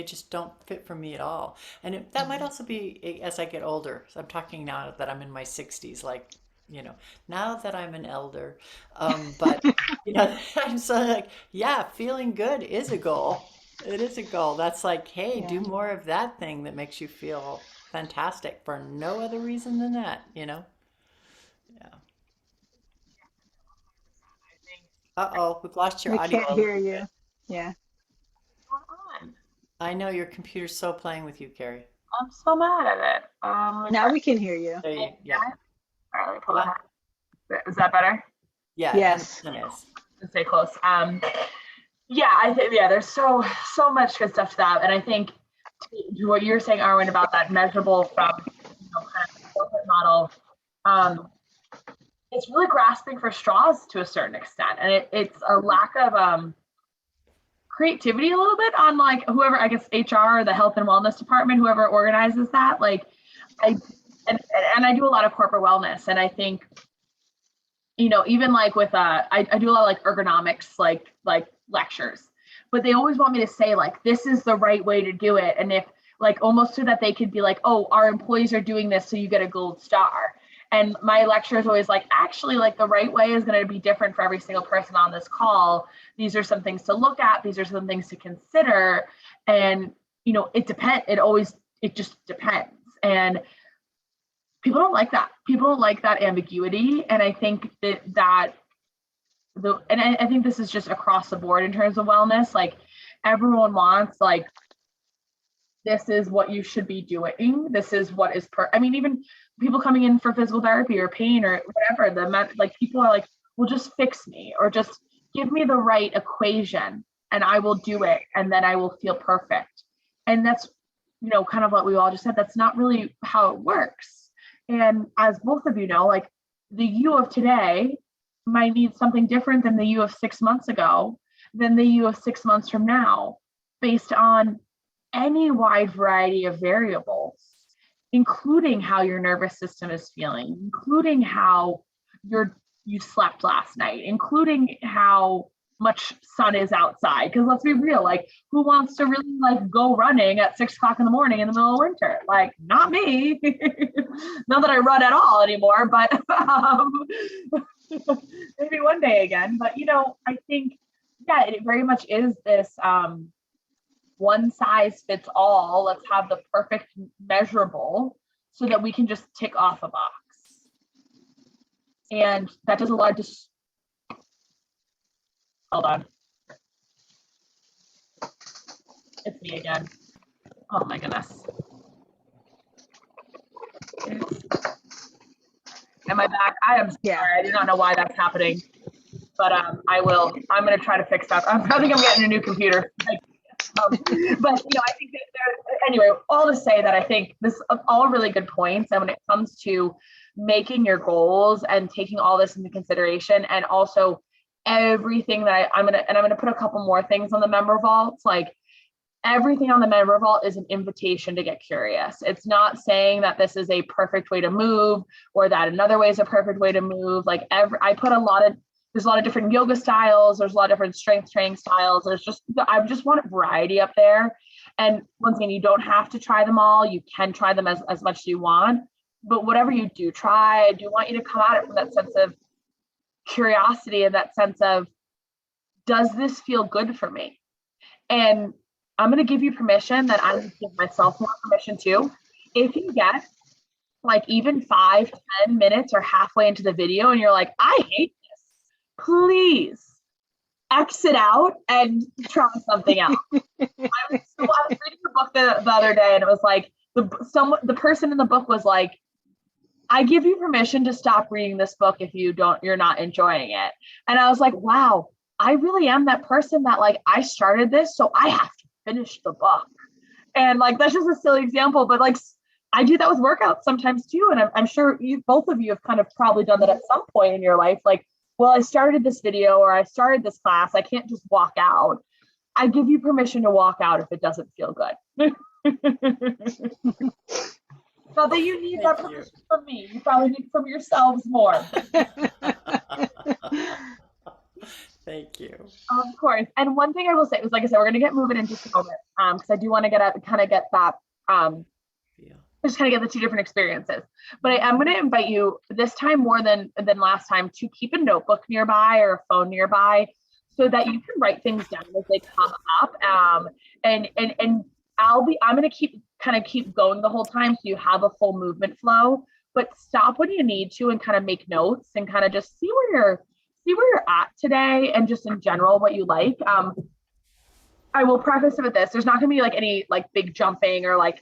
just don't fit for me at all. And that might also be as I get older. So I'm talking now that I'm in my 60s, like, now that I'm an elder. But, I'm so like, yeah, feeling good is a goal. It is a goal. That's like, hey, do Yeah. more of that thing that makes you feel fantastic for no other reason than that. Yeah. I think Uh-oh, we've lost your We audio can't a hear little bit. you. Yeah. what's going on. I know your computer's so playing with you, Carrie. I'm so mad at it. Let me Now try. we can hear you. There you, yeah. All right, let me pull that Yeah. out. Is that better? Yeah, it Yes. 100% is. Stay close. Yeah, I think there's so much good stuff to that, and I think to what you're saying, Arwen, about that measurable from kind of corporate model. Um, it's really grasping for straws to a certain extent, and it's a lack of creativity a little bit on like whoever, I guess HR or the health and wellness department, whoever organizes that. Like I and I do a lot of corporate wellness, and I think even like with I do a lot of like ergonomics like lectures, but they always want me to say like this is the right way to do it, and if like almost so that they could be like, oh, our employees are doing this so you get a gold star. And my lecture is always like, actually, like the right way is going to be different for every single person on this call. These are some things to look at. These are some things to consider. And, it depends. It just depends. And people don't like that. People don't like that ambiguity. And I think I think this is just across the board in terms of wellness. Like everyone wants like this is what you should be doing. This is what is I mean, even people coming in for physical therapy or pain or whatever, like people are like, well, just fix me or just give me the right equation and I will do it. And then I will feel perfect. And that's, kind of what we all just said. That's not really how it works. And as both of you know, like the you of today might need something different than the you of 6 months ago, than the you of 6 months from now, based on any wide variety of variables, including how your nervous system is feeling, including how you slept last night, including how much sun is outside. Because let's be real, like who wants to really like go running at 6 o'clock in the morning in the middle of winter? Like not me. Not that I run at all anymore, but maybe one day again. But I think, yeah, it very much is this one size fits all. Let's have the perfect measurable so that we can just tick off a box. And that does a lot of hold on. It's me again. Oh my goodness. Am I back? I am sorry. Yeah. I do not know why that's happening. But I'm going to try to fix that. I think I'm getting a new computer. But I think that anyway, all to say that I think this are all really good points. And when it comes to making your goals and taking all this into consideration, and also everything that I'm going to put a couple more things on the member vaults, like everything on the member vault is an invitation to get curious. It's not saying that this is a perfect way to move or that another way is a perfect way to move. Like there's a lot of different yoga styles. There's a lot of different strength training styles. I just want variety up there. And once again, you don't have to try them all. You can try them as much as you want, but whatever you do try, I do want you to come at it from that sense of curiosity and that sense of, does this feel good for me? And I'm going to give you permission that I would give myself more permission too. If you get like even 5-10 minutes or halfway into the video and you're like, I hate please exit out and try something else. I was reading the book the other day, and it was like the person in the book was like, I give you permission to stop reading this book if you're not enjoying it. And I was like, wow, I really am that person that like I started this, so I have to finish the book. And like that's just a silly example, but like I do that with workouts sometimes too. And I'm sure both of you have kind of probably done that at some point in your life, like, well, I started this video or I started this class. I can't just walk out. I give you permission to walk out if it doesn't feel good. Not that you need that permission from me. You probably need from yourselves more. Thank you. Of course. And one thing I will say is, like I said, we're going to get moving in just a moment because I do want to get that just kind of get the two different experiences. But I'm going to invite you this time more than last time to keep a notebook nearby or a phone nearby so that you can write things down as they come up. And I'm going to keep going the whole time so you have a full movement flow, but stop when you need to and kind of make notes and kind of just see where you're at today and just in general what you like. I will preface it with this. There's not going to be like any like big jumping or like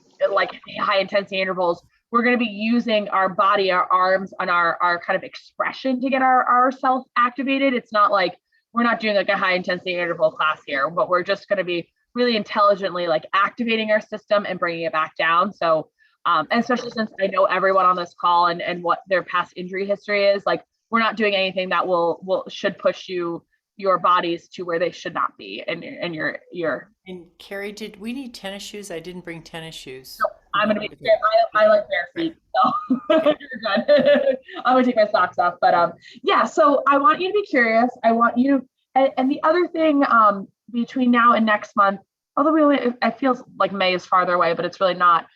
high intensity intervals. We're going to be using our body, our arms, and our kind of expression to get ourself activated. It's not like we're not doing like a high intensity interval class here, but we're just going to be really intelligently like activating our system and bringing it back down. So, and especially since I know everyone on this call and what their past injury history is, like we're not doing anything that should push your bodies to where they should not be, and your. And Carrie, did we need tennis shoes? I didn't bring tennis shoes. No, I'm gonna be. I like bare feet, so you're good. I'm gonna take my socks off, but yeah. So I want you to be curious. I want you, and the other thing, between now and next month, although it feels like May is farther away, but it's really not.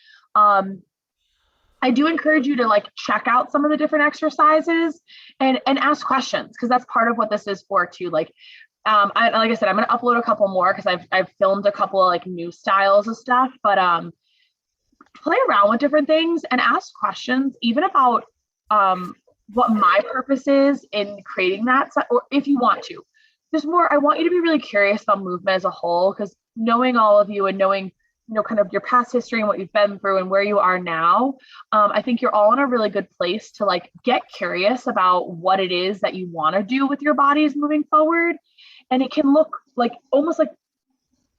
I do encourage you to like check out some of the different exercises and ask questions, because that's part of what this is for too. Like, like I said, I'm going to upload a couple more because I've filmed a couple of like new styles of stuff, but play around with different things and ask questions, even about what my purpose is in creating that, or if you want to. I want you to be really curious about movement as a whole, because knowing all of you and knowing kind of your past history and what you've been through and where you are now, I think you're all in a really good place to like get curious about what it is that you want to do with your bodies moving forward. And it can look like almost like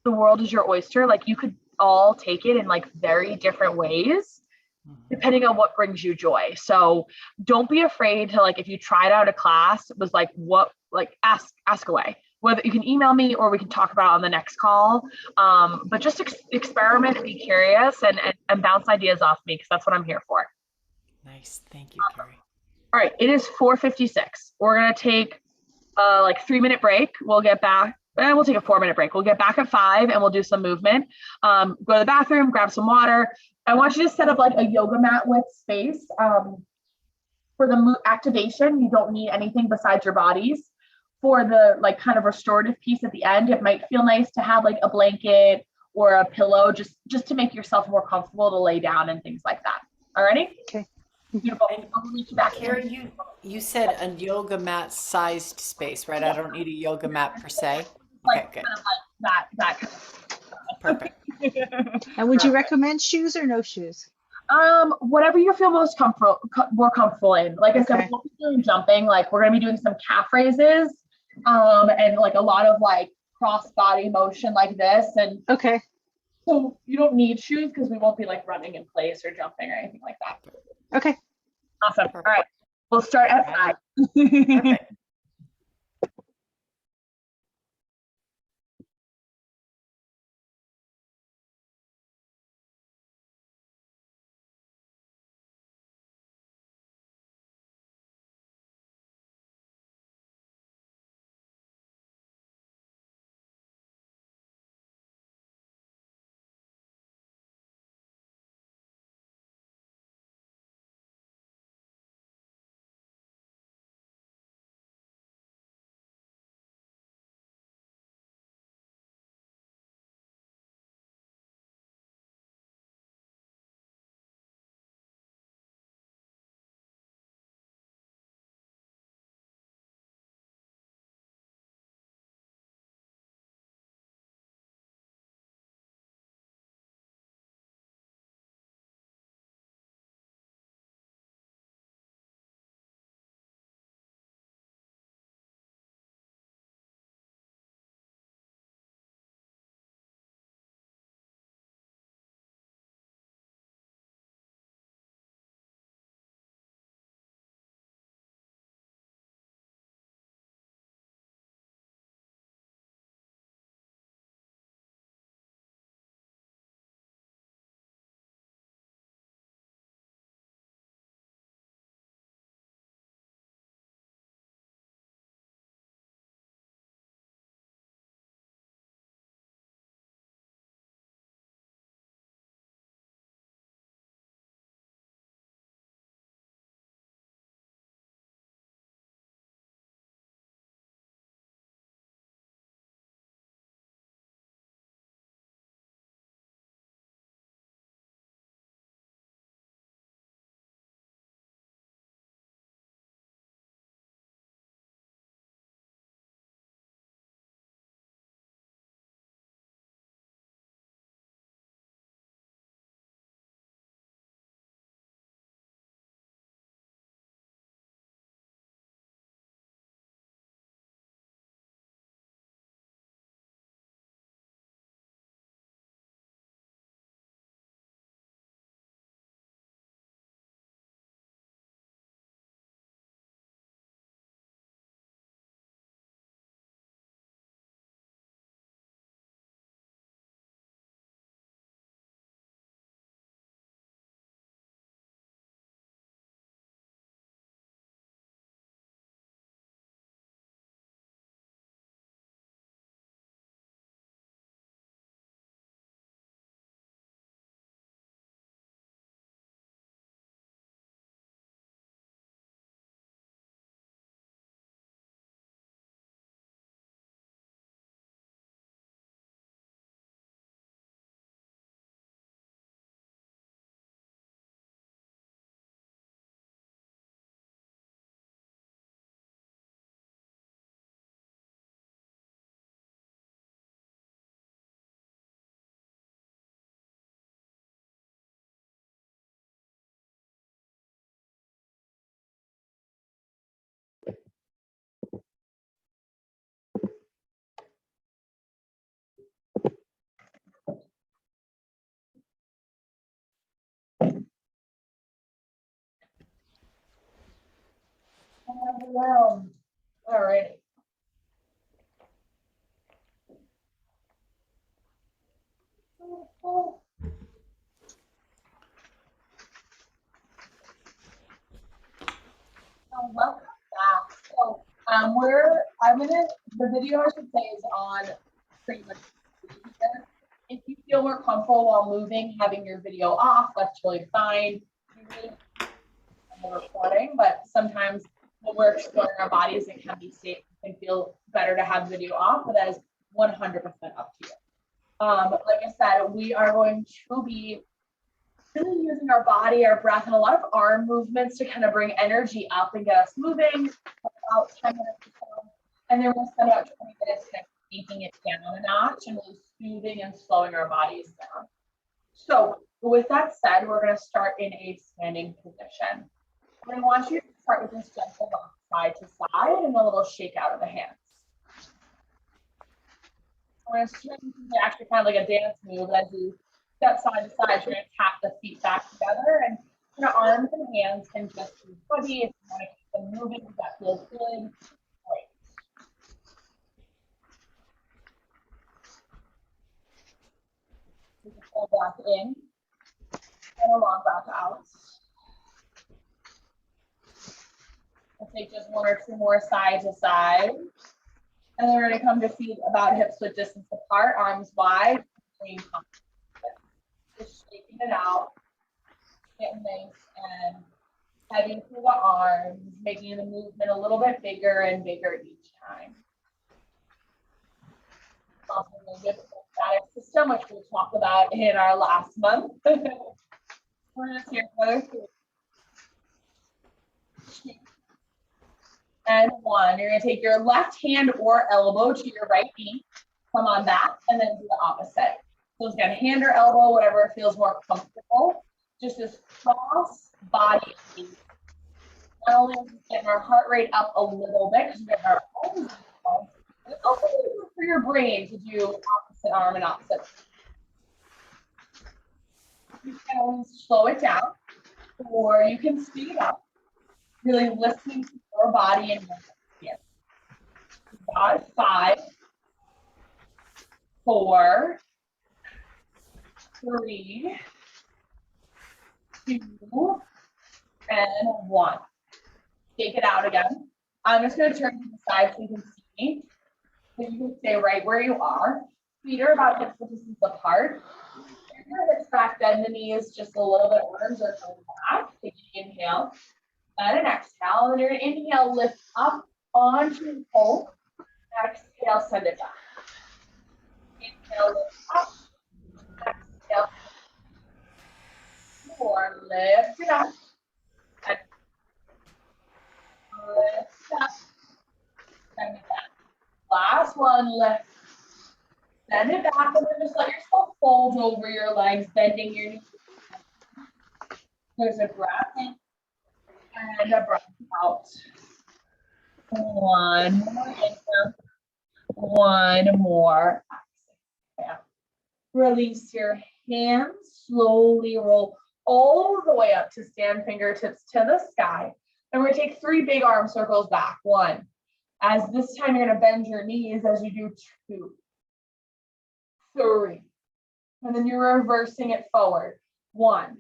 the world is your oyster. Like you could all take it in like very different ways Mhm. depending on what brings you joy. So don't be afraid to like if you tried out a class, it was like what like ask away. Whether you can email me or we can talk about it on the next call. But just experiment and be curious and bounce ideas off me because that's what I'm here for. Nice. Thank you, Carrie. All right, it is 4:56. We're gonna take like 3 minute break. We'll get back. And we'll take a 4 minute break. We'll get back at 5 and we'll do some movement. Go to the bathroom, grab some water. I want you to set up like a yoga mat with space. For the activation, you don't need anything besides your bodies. For the like kind of restorative piece at the end, it might feel nice to have like a blanket or a pillow just to make yourself more comfortable to lay down and things like that. Alrighty? Okay. Beautiful. And I'll meet you back in. Carrie, you said a yoga mat sized space, right? I don't need a yoga mat per se. Like Okay, good. kind of like that kind Perfect. of And would you recommend shoes or no shoes? whatever you feel most comfortable, more comfortable in. Like I said, we Okay. won't be doing jumping. Like we're gonna be doing some calf raises, and like a lot of like cross body motion like this. And Okay. so you don't need shoes because we won't be like running in place or jumping or anything like that. Okay. Awesome. All Perfect. right, we'll start All at right. 5. Perfect. All right. Welcome back. So the video I should say is on pretty much here. If you feel more comfortable while moving, having your video off, that's totally fine. You really the recording, but sometimes when we're exploring our bodies, it can be safe and feel better to have video off, but that is 100% up to you. Like I said, we are going to be really using our body, our breath, and a lot of arm movements to kind of bring energy up and get us moving about 10 minutes or so. And then we'll spend about 20 minutes kind of taking it down a notch and really soothing and slowing our bodies down. So with that said, we're going to start in a standing position. And I want you to start with this gentle rock side to side and a little shake out of the hands. We're going to swing actually kind of like a dance move as you step side to side. You're going to tap the feet back together, and your arms and hands can just be fuzzy. If you want to keep them moving, if that feels good, great. You can pull back in and a long breath out. We'll take just one or two more side to side. And then we're going to come to feet about hips width distance apart, arms wide. Just shaking it out, getting nice and heavy through the arms, making the movement a little bit bigger and bigger each time. Also, a good static system, which we talked about in our last month. We're just here for 3. And 1. You're going to take your left hand or elbow to your right knee, come on back, and then do the opposite. So again, hand or elbow, whatever feels more comfortable. Just this cross body. Not only is getting our heart rate up a little bit because we get our arms up, but it's also good for your brain to do opposite arm and opposite. You can always slow it down, or you can speed it up. Really listening to your body and your here. Got 5, 4, 3, 2, and 1. Take it out again. I'm just going to turn to the side so you can see me. So you can stay right where you are. Feet are about hips distance apart. Bring your hips back, bend the knees just a little bit. Arms are coming back. Take an inhale and an exhale. And you're going to inhale, lift up onto your pole. Exhale, send it back. Inhale, lift up. Exhale. 4, lift it up. And lift up. Send it back. Last one, lift. Send it back, and then just let yourself fold over your legs, bending your knees. There's a breath in and a breath out. 1 more inhale. 1 more exhale. Release your hands. Slowly roll all the way up to stand, fingertips to the sky. And we're going to take 3 big arm circles back. 1. As this time, you're going to bend your knees as you do 2, 3. And then you're reversing it forward. 1,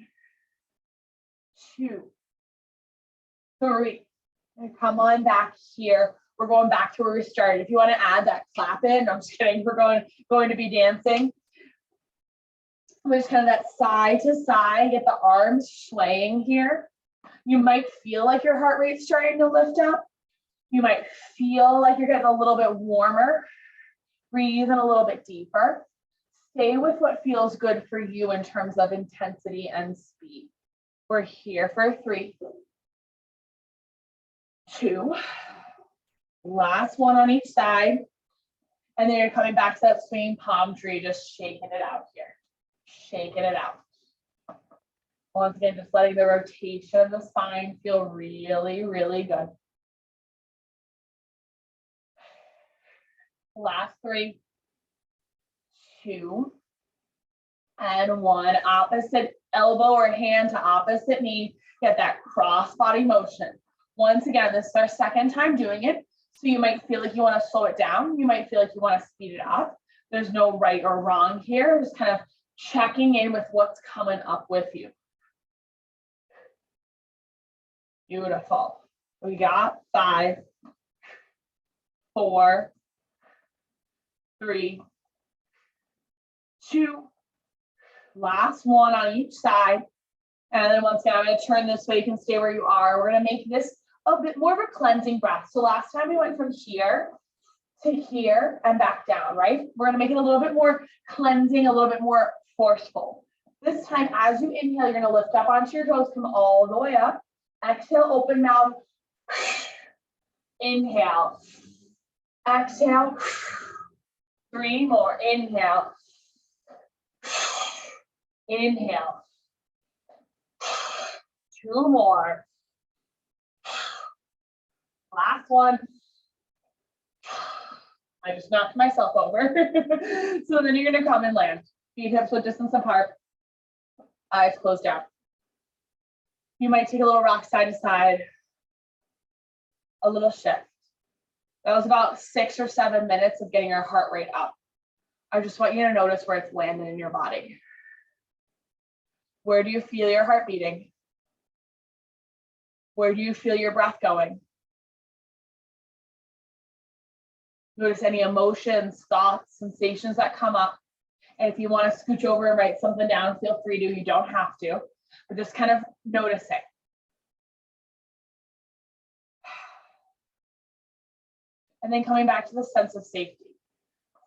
2, 3. And come on back here. We're going back to where we started. If you want to add that clap in, I'm just kidding. We're going to be dancing. We're just kind of that side to side, get the arms swaying here. You might feel like your heart rate's starting to lift up. You might feel like you're getting a little bit warmer. Breathe in a little bit deeper. Stay with what feels good for you in terms of intensity and speed. We're here for 3, 2. Last one on each side. And then you're coming back to that swinging palm tree, just shaking it out here. Shaking it out. Once again, just letting the rotation of the spine feel really, really good. Last 3, 2, and 1. Opposite elbow or hand to opposite knee. Get that cross body motion. Once again, this is our second time doing it. So you might feel like you want to slow it down. You might feel like you want to speed it up. There's no right or wrong here. Just kind of checking in with what's coming up with you. Beautiful. We got 5, 4, 3, 2. Last one on each side. And then once again, I'm going to turn this way. You can stay where you are. We're going to make this a bit more of a cleansing breath. So last time we went from here to here and back down, right? We're going to make it a little bit more cleansing, a little bit more forceful. This time, as you inhale, you're going to lift up onto your toes, come all the way up. Exhale, open mouth. Inhale. Exhale. 3 more. Inhale. Inhale. 2 more. Last one. I just knocked myself over. So then you're going to come and land. Feet hips width distance apart. Eyes closed down. You might take a little rock side to side. A little shift. That was about 6 or 7 minutes of getting our heart rate up. I just want you to notice where it's landing in your body. Where do you feel your heart beating? Where do you feel your breath going? Notice any emotions, thoughts, sensations that come up. And if you want to scooch over and write something down, feel free to. You don't have to, but just kind of notice it. And then coming back to the sense of safety,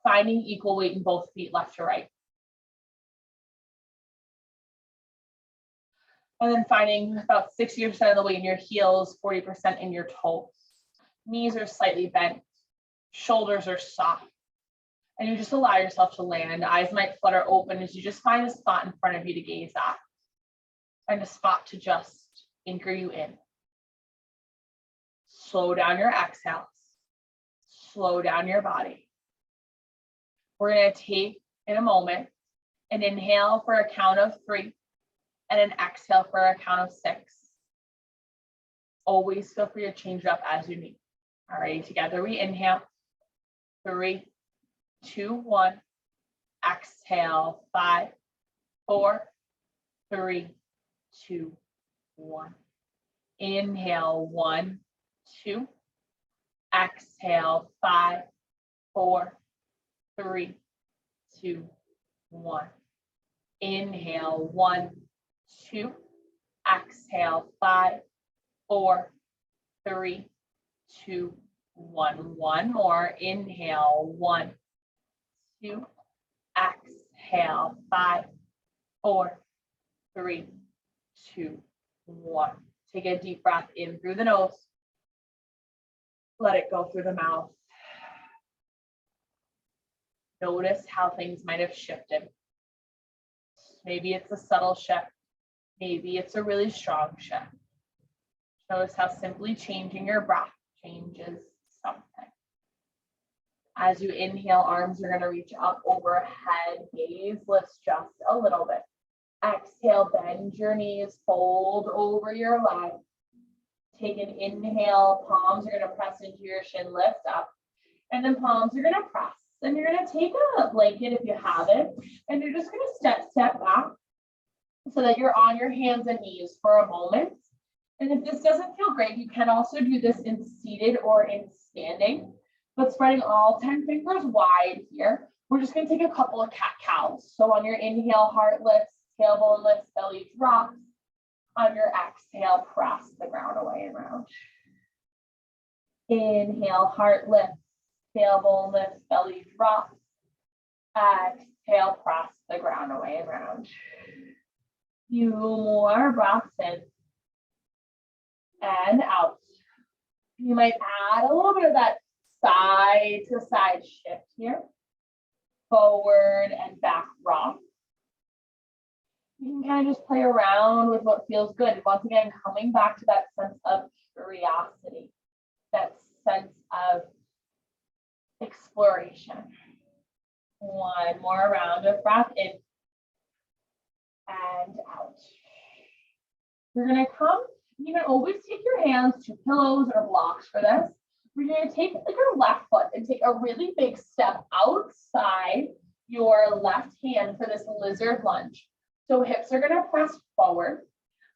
finding equal weight in both feet, left to right. And then finding about 60% of the weight in your heels, 40% in your toes. Knees are slightly bent, shoulders are soft. And you just allow yourself to land. Eyes might flutter open as you just find a spot in front of you to gaze at. Find a spot to just anchor you in. Slow down your exhales. Slow down your body. We're going to take in a moment an inhale for a count of 3 and an exhale for a count of 6. Always feel free to change it up as you need. All right, together we inhale. 3, 2, 1. Exhale. 5, 4, 3, 2, 1. Inhale. 1, 2. Exhale. 5, 4, 3, 2, 1. Inhale. 1, 2. Exhale. 5, 4, 3, 2, 1. One more. Inhale. 1, 2. Exhale. 5, 4, 3, 2, 1. Take a deep breath in through the nose. Let it go through the mouth. Notice how things might have shifted. Maybe it's a subtle shift. Maybe it's a really strong shift. Notice how simply changing your breath changes something. As you inhale, arms are going to reach up overhead. Gaze lifts just a little bit. Exhale, bend your knees, fold over your legs. Take an inhale, palms are going to press into your shin, lift up. And then palms are going to press. And you're going to take a blanket if you have it. And you're just going to step back so that you're on your hands and knees for a moment. And if this doesn't feel great, you can also do this in seated or in standing. But spreading all 10 fingers wide here, we're just going to take a couple of cat-cows. So on your inhale, heart lifts, tailbone lifts, belly drops. On your exhale, press the ground away and round. Inhale, heart lifts, tailbone lifts, belly drops. Exhale, press the ground away and round. Few more breaths in and out. You might add a little bit of that side to side shift here. Forward and back rock. You can kind of just play around with what feels good. Once again, coming back to that sense of curiosity, that sense of exploration. One more round of breath in and out. We're going to come You can always take your hands to pillows or blocks for this. We're going to take your left foot and take a really big step outside your left hand for this lizard lunge. So hips are going to press forward.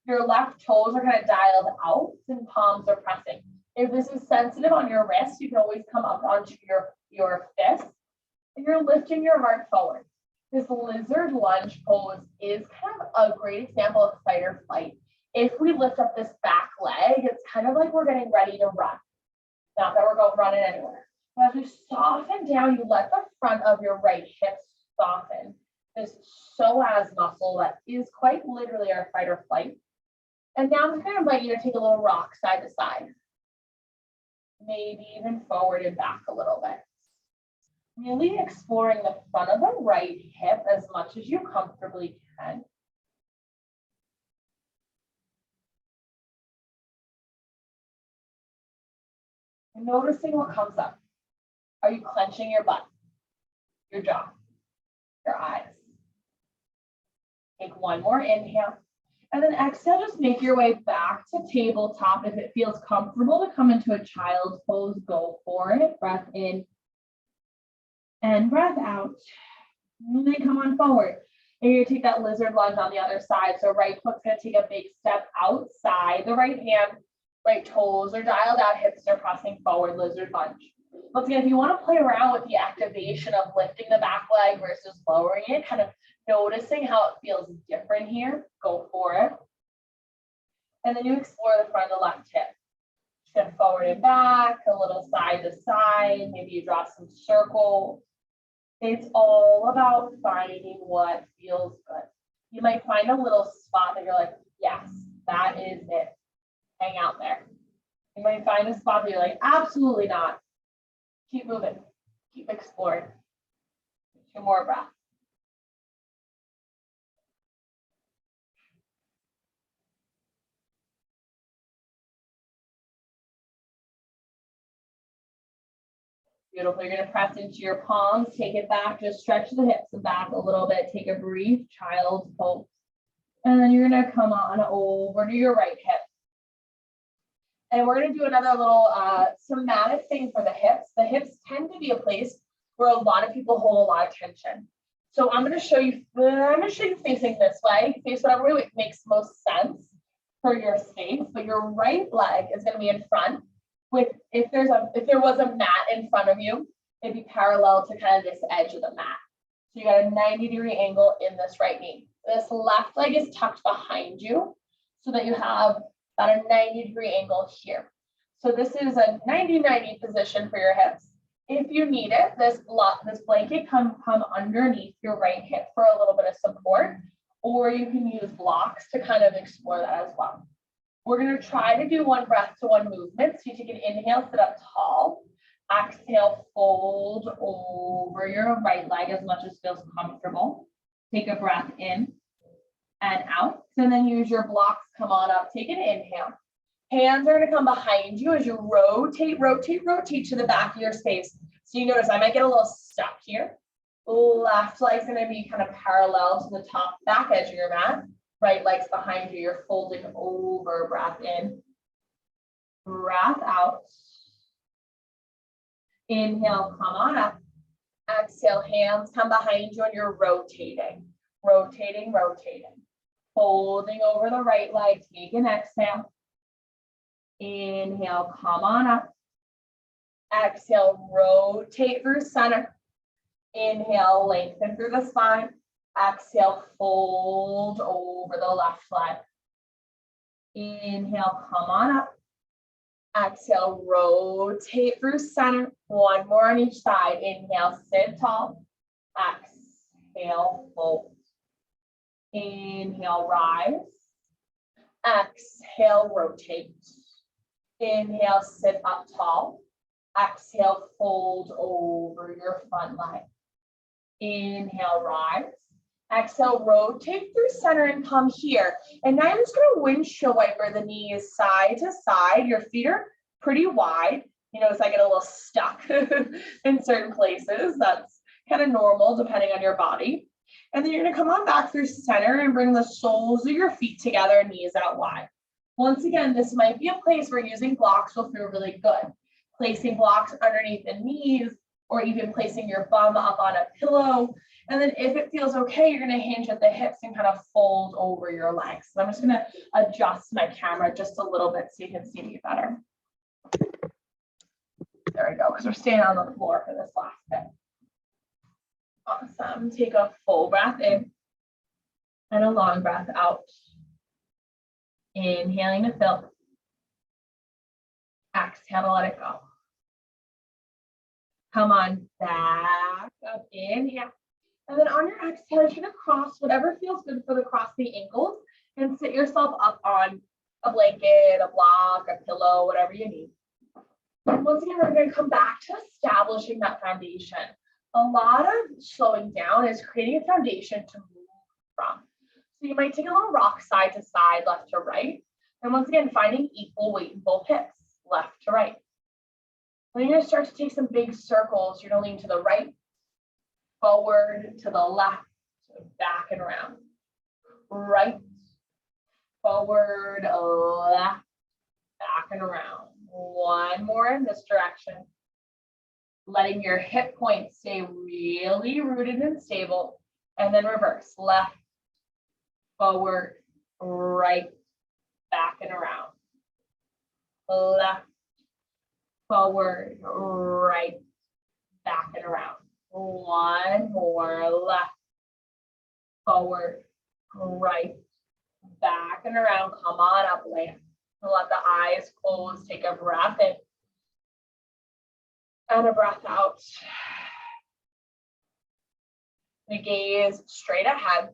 Your left toes are kind of dialed out and palms are pressing. If this is sensitive on your wrist, you can always come up onto your fist and you're lifting your heart forward. This lizard lunge pose is kind of a great example of fight or flight. If we lift up this back leg, it's kind of like we're getting ready to run. Not that we're going running anywhere. But as we soften down, you let the front of your right hip soften. This psoas muscle that is quite literally our fight or flight. And now I'm going to invite you to take a little rock side to side. Maybe even forward and back a little bit. Really exploring the front of the right hip as much as you comfortably can. And noticing what comes up. Are you clenching your butt, your jaw, your eyes? Take one more inhale. And then exhale, just make your way back to tabletop. If it feels comfortable to come into a child's pose, go for it. Breath in and breath out. And then come on forward. And you're gonna take that lizard lunge on the other side. So right foot's gonna take a big step outside the right hand, right toes are dialed out, hips are pressing forward, lizard lunge. Once again, if you want to play around with the activation of lifting the back leg versus lowering it, kind of noticing how it feels different here, go for it. And then you explore the front of the left hip. Shift forward and back, a little side to side, maybe you draw some circles. It's all about finding what feels good. You might find a little spot that you're like, yes, that is it. Hang out there. You might find a spot that you're like, absolutely not. Keep moving, keep exploring. 2 more breaths. Beautiful. You're going to press into your palms, take it back, just stretch the hips back a little bit, take a brief child's pose. And then you're going to come on over to your right hip. And we're going to do another little somatic thing for the hips. The hips tend to be a place where a lot of people hold a lot of tension. So I'm going to show you facing this way. Face whatever way makes most sense for your space. But your right leg is going to be in front. With if there was a mat in front of you, it'd be parallel to kind of this edge of the mat. So you got a 90-degree angle in this right knee. This left leg is tucked behind you so that you have about a 90-degree angle here. So this is a 90-90 position for your hips. If you need it, this blanket can come underneath your right hip for a little bit of support, or you can use blocks to kind of explore that as well. We're going to try to do 1 breath to 1 movement. So you take an inhale, sit up tall. Exhale, fold over your right leg as much as feels comfortable. Take a breath in and out. And then use your blocks, come on up, take an inhale. Hands are going to come behind you as you rotate to the back of your space. So you notice I might get a little stuck here. Left leg's going to be kind of parallel to the top back edge of your mat. Right leg's behind you, you're folding over, breath in, breath out. Inhale, come on up. Exhale, hands come behind you and you're rotating. Folding over the right leg, take an exhale. Inhale, come on up. Exhale, rotate through center. Inhale, lengthen through the spine. Exhale, fold over the left leg. Inhale, come on up. Exhale, rotate through center. 1 more on each side. Inhale, sit tall. Exhale, fold. Inhale, rise. Exhale, rotate. Inhale, sit up tall. Exhale, fold over your front leg. Inhale, rise. Exhale, rotate through center and come here. And now I'm just going to windshield wiper the knees side to side. Your feet are pretty wide. You notice I get a little stuck in certain places. That's kind of normal depending on your body. And then you're going to come on back through center and bring the soles of your feet together, knees out wide. Once again, this might be a place where using blocks will feel really good. Placing blocks underneath the knees, or even placing your bum up on a pillow. And then if it feels okay, you're gonna hinge at the hips and kind of fold over your legs. So I'm just gonna adjust my camera just a little bit so you can see me better. There we go, because we're staying on the floor for this last bit. Awesome, take a full breath in and a long breath out. Inhaling to fill. Exhale to let it go. Come on back up, inhale. And then on your exhale, you're gonna cross whatever feels good for the cross the ankles and sit yourself up on a blanket, a block, a pillow, whatever you need. And once again, we're gonna come back to establishing that foundation. A lot of slowing down is creating a foundation to move from. So you might take a little rock side to side, left to right. And once again, finding equal weight in both hips, left to right. Then you're gonna start to take some big circles. You're gonna lean to the right, forward, to the left, back and around. Right, forward, left, back and around. One more in this direction. Letting your hip points stay really rooted and stable. And then reverse, left, forward, right, back and around. Left, forward, right, back and around. One more, left, forward, right, back and around. Come on up, land. Let the eyes close, take a breath in and a breath out. The gaze straight ahead,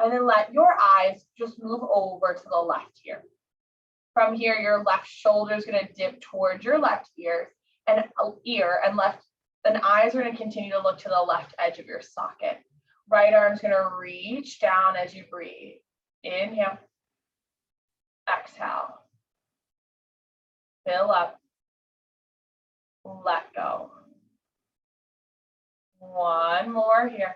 and then let your eyes just move over to the left here. From here, your left shoulder is going to dip towards your left ear, and eyes are going to continue to look to the left edge of your socket. Right arm's going to reach down as you breathe. Inhale. Exhale. Fill up. Let go. One more here.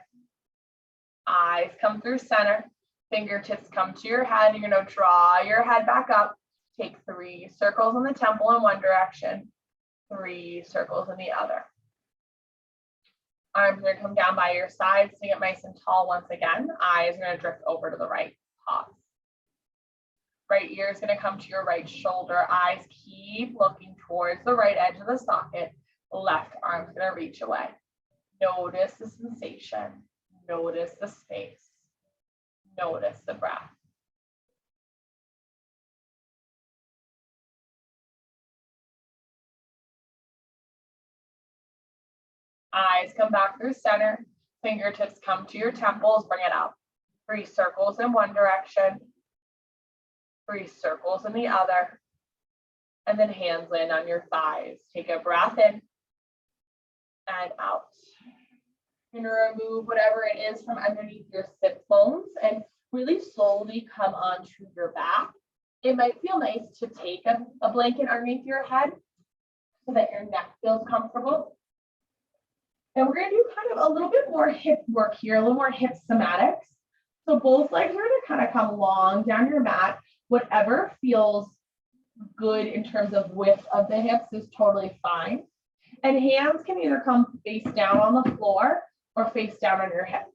Eyes come through center. Fingertips come to your head. You're going to draw your head back up. Take 3 circles in the temple in one direction, 3 circles in the other. Arms are going to come down by your sides to get nice and tall once again. Eyes are going to drift over to the right. Pause. Right ear is going to come to your right shoulder. Eyes keep looking towards the right edge of the socket. Left arm is going to reach away. Notice the sensation. Notice the space. Notice the breath. Eyes come back through center. Fingertips come to your temples. Bring it up. 3 circles in one direction. 3 circles in the other. And then hands land on your thighs. Take a breath in and out. You're going to remove whatever it is from underneath your sit bones and really slowly come onto your back. It might feel nice to take a blanket underneath your head so that your neck feels comfortable. And we're going to do kind of a little bit more hip work here, a little more hip somatics. So both legs are going to kind of come long down your mat. Whatever feels good in terms of width of the hips is totally fine. And hands can either come face down on the floor or face down on your hips.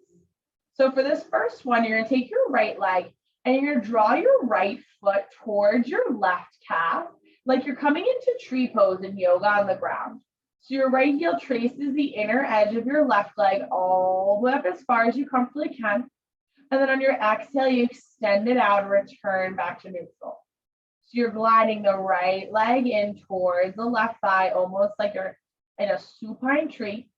So for this first one, you're going to take your right leg and you're going to draw your right foot towards your left calf, like you're coming into tree pose in yoga on the ground. So your right heel traces the inner edge of your left leg all the way up as far as you comfortably can. And then on your exhale, you extend it out and return back to neutral. So you're gliding the right leg in towards the left thigh, almost like you're in a supine tree.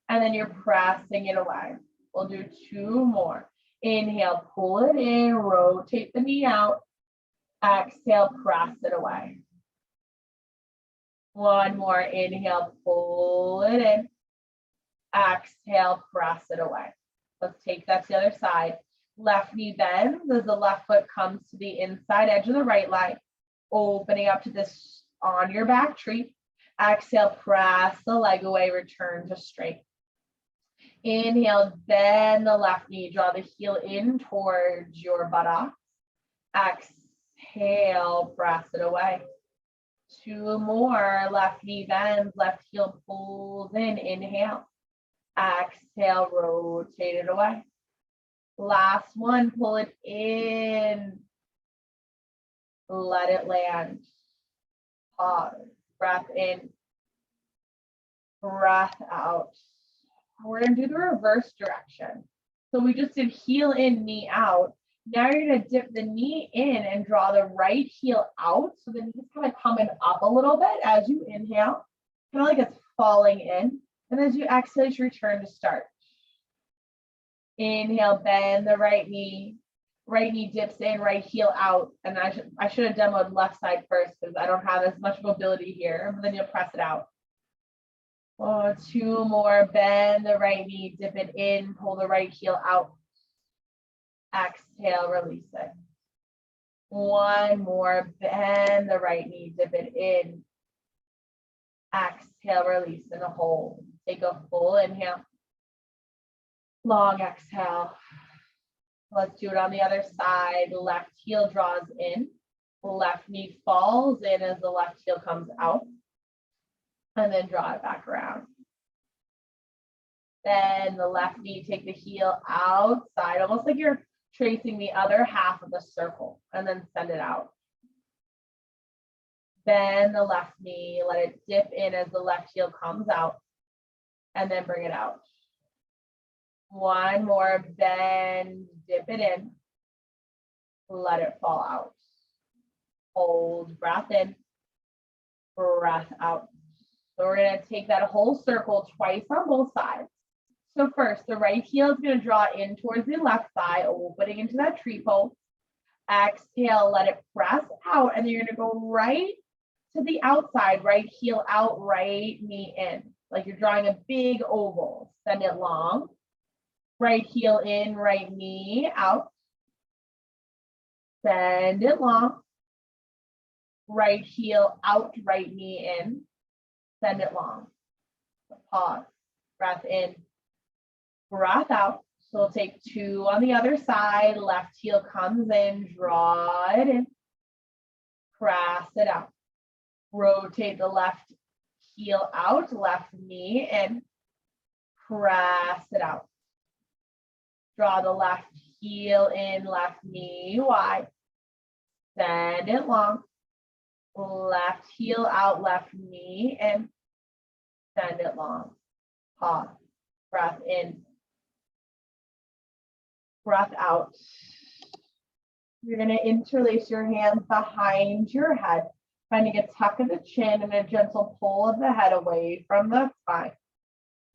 And then you're pressing it away. We'll do 2 more. Inhale, pull it in, rotate the knee out. Exhale, press it away. 1 more. Inhale, pull it in. Exhale, press it away. Let's take that to the other side. Left knee bends as the left foot comes to the inside edge of the right leg, opening up to this on your back tree. Exhale, press the leg away, return to straight. Inhale, bend the left knee, draw the heel in towards your buttocks. Exhale, press it away. 2 more, left knee bends, left heel pulls in, inhale. Exhale, rotate it away. Last one, pull it in. Let it land. Pause, breath in, breath out. We're gonna do the reverse direction. So we just did heel in, knee out. Now you're gonna dip the knee in and draw the right heel out. So the knee's kind of coming up a little bit as you inhale, kind of like it's falling in. And as you exhale, you return to start. Inhale, bend the right knee dips in, right heel out. And I should have demoed left side first because I don't have as much mobility here, but then you'll press it out. Oh, 2 more, bend the right knee, dip it in, pull the right heel out. Exhale, release it. 1 more, bend the right knee, dip it in. Exhale, release and hold. Take a full inhale. Long exhale. Let's do it on the other side. Left heel draws in. Left knee falls in as the left heel comes out. And then draw it back around. Then the left knee, take the heel outside, almost like you're tracing the other half of the circle, and then send it out. Bend the left knee, let it dip in as the left heel comes out, and then bring it out. 1 more, bend, dip it in, let it fall out. Hold, breath in, breath out. So we're gonna take that whole circle twice on both sides. So first, the right heel is gonna draw in towards the left thigh, opening into that tree pose. Exhale, let it press out, and then you're gonna go right to the outside, right heel out, right knee in. Like you're drawing a big oval. Send it long. Right heel in, right knee out. Send it long. Right heel out, right knee in. Send it long. Pause. Breath in. Breath out. So we'll take 2 on the other side. Left heel comes in. Draw it in. Press it out. Rotate the left heel out. Left knee in. Press it out. Draw the left heel in, left knee wide. Send it long. Left heel out, left knee in. Send it long. Pause. Breath in. Breath out. You're going to interlace your hands behind your head, finding a tuck of the chin and a gentle pull of the head away from the spine.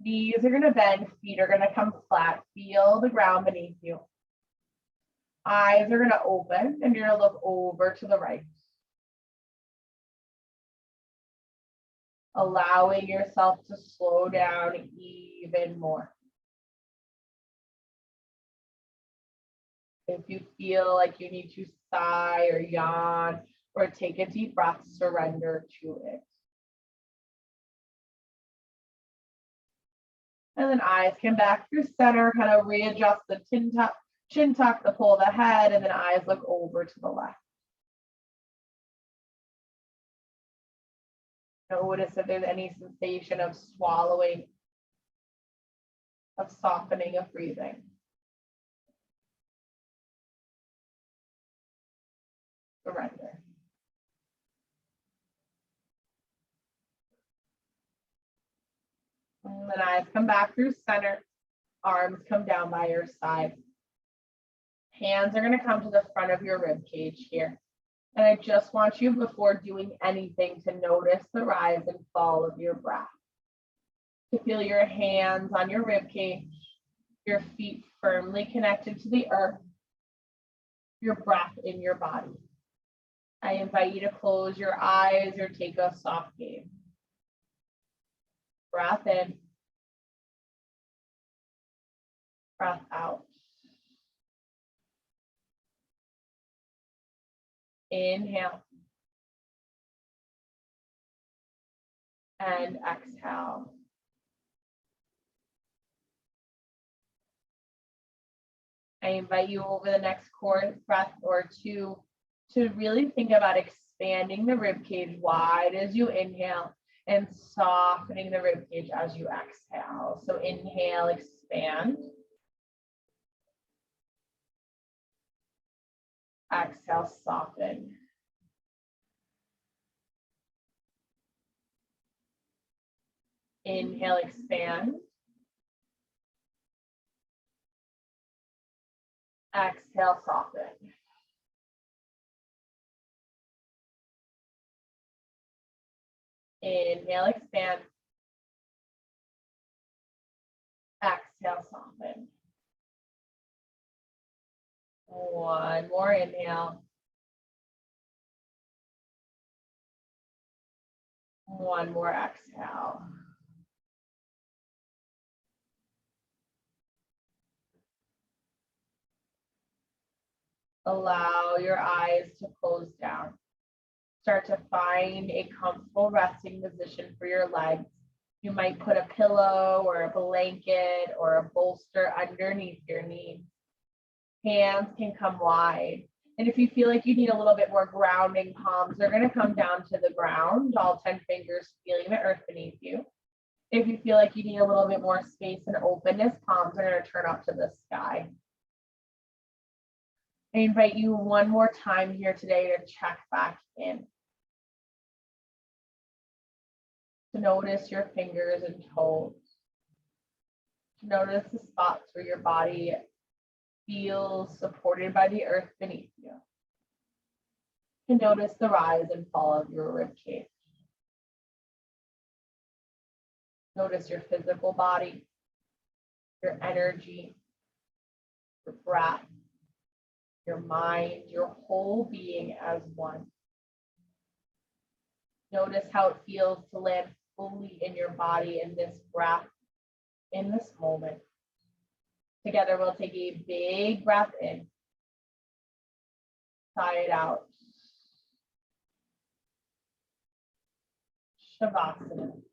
Knees are going to bend, feet are going to come flat. Feel the ground beneath you. Eyes are going to open, and you're going to look over to the right. Allowing yourself to slow down even more. If you feel like you need to sigh or yawn or take a deep breath, surrender to it. And then eyes come back through center, kind of readjust the chin tuck, the pull of the head, and then eyes look over to the left. Notice if there's any sensation of swallowing, of softening, of breathing. Surrender. And then eyes come back through center, arms come down by your side. Hands are going to come to the front of your rib cage here. And I just want you, before doing anything, to notice the rise and fall of your breath. To feel your hands on your rib cage, your feet firmly connected to the earth, your breath in your body. I invite you to close your eyes or take a soft gaze. Breath in. Breath out. Inhale. And exhale. I invite you over the next breath or two to really think about expanding the rib cage wide as you inhale and softening the rib cage as you exhale. So inhale, expand. Exhale, soften. Inhale, expand. Exhale, soften. Inhale, expand. Exhale, soften. One more inhale. One more exhale. Allow your eyes to close down. Start to find a comfortable resting position for your legs. You might put a pillow or a blanket or a bolster underneath your knees. Hands can come wide. And if you feel like you need a little bit more grounding, palms are going to come down to the ground, all 10 fingers feeling the earth beneath you. If you feel like you need a little bit more space and openness, palms are going to turn up to the sky. I invite you one more time here today to check back in. To notice your fingers and toes. To notice the spots where your body feels supported by the earth beneath you. To notice the rise and fall of your rib cage. Notice your physical body, your energy, your breath, your mind, your whole being as one. Notice how it feels to land fully in your body in this breath, in this moment. Together, we'll take a big breath in, sigh it out. Shavasana.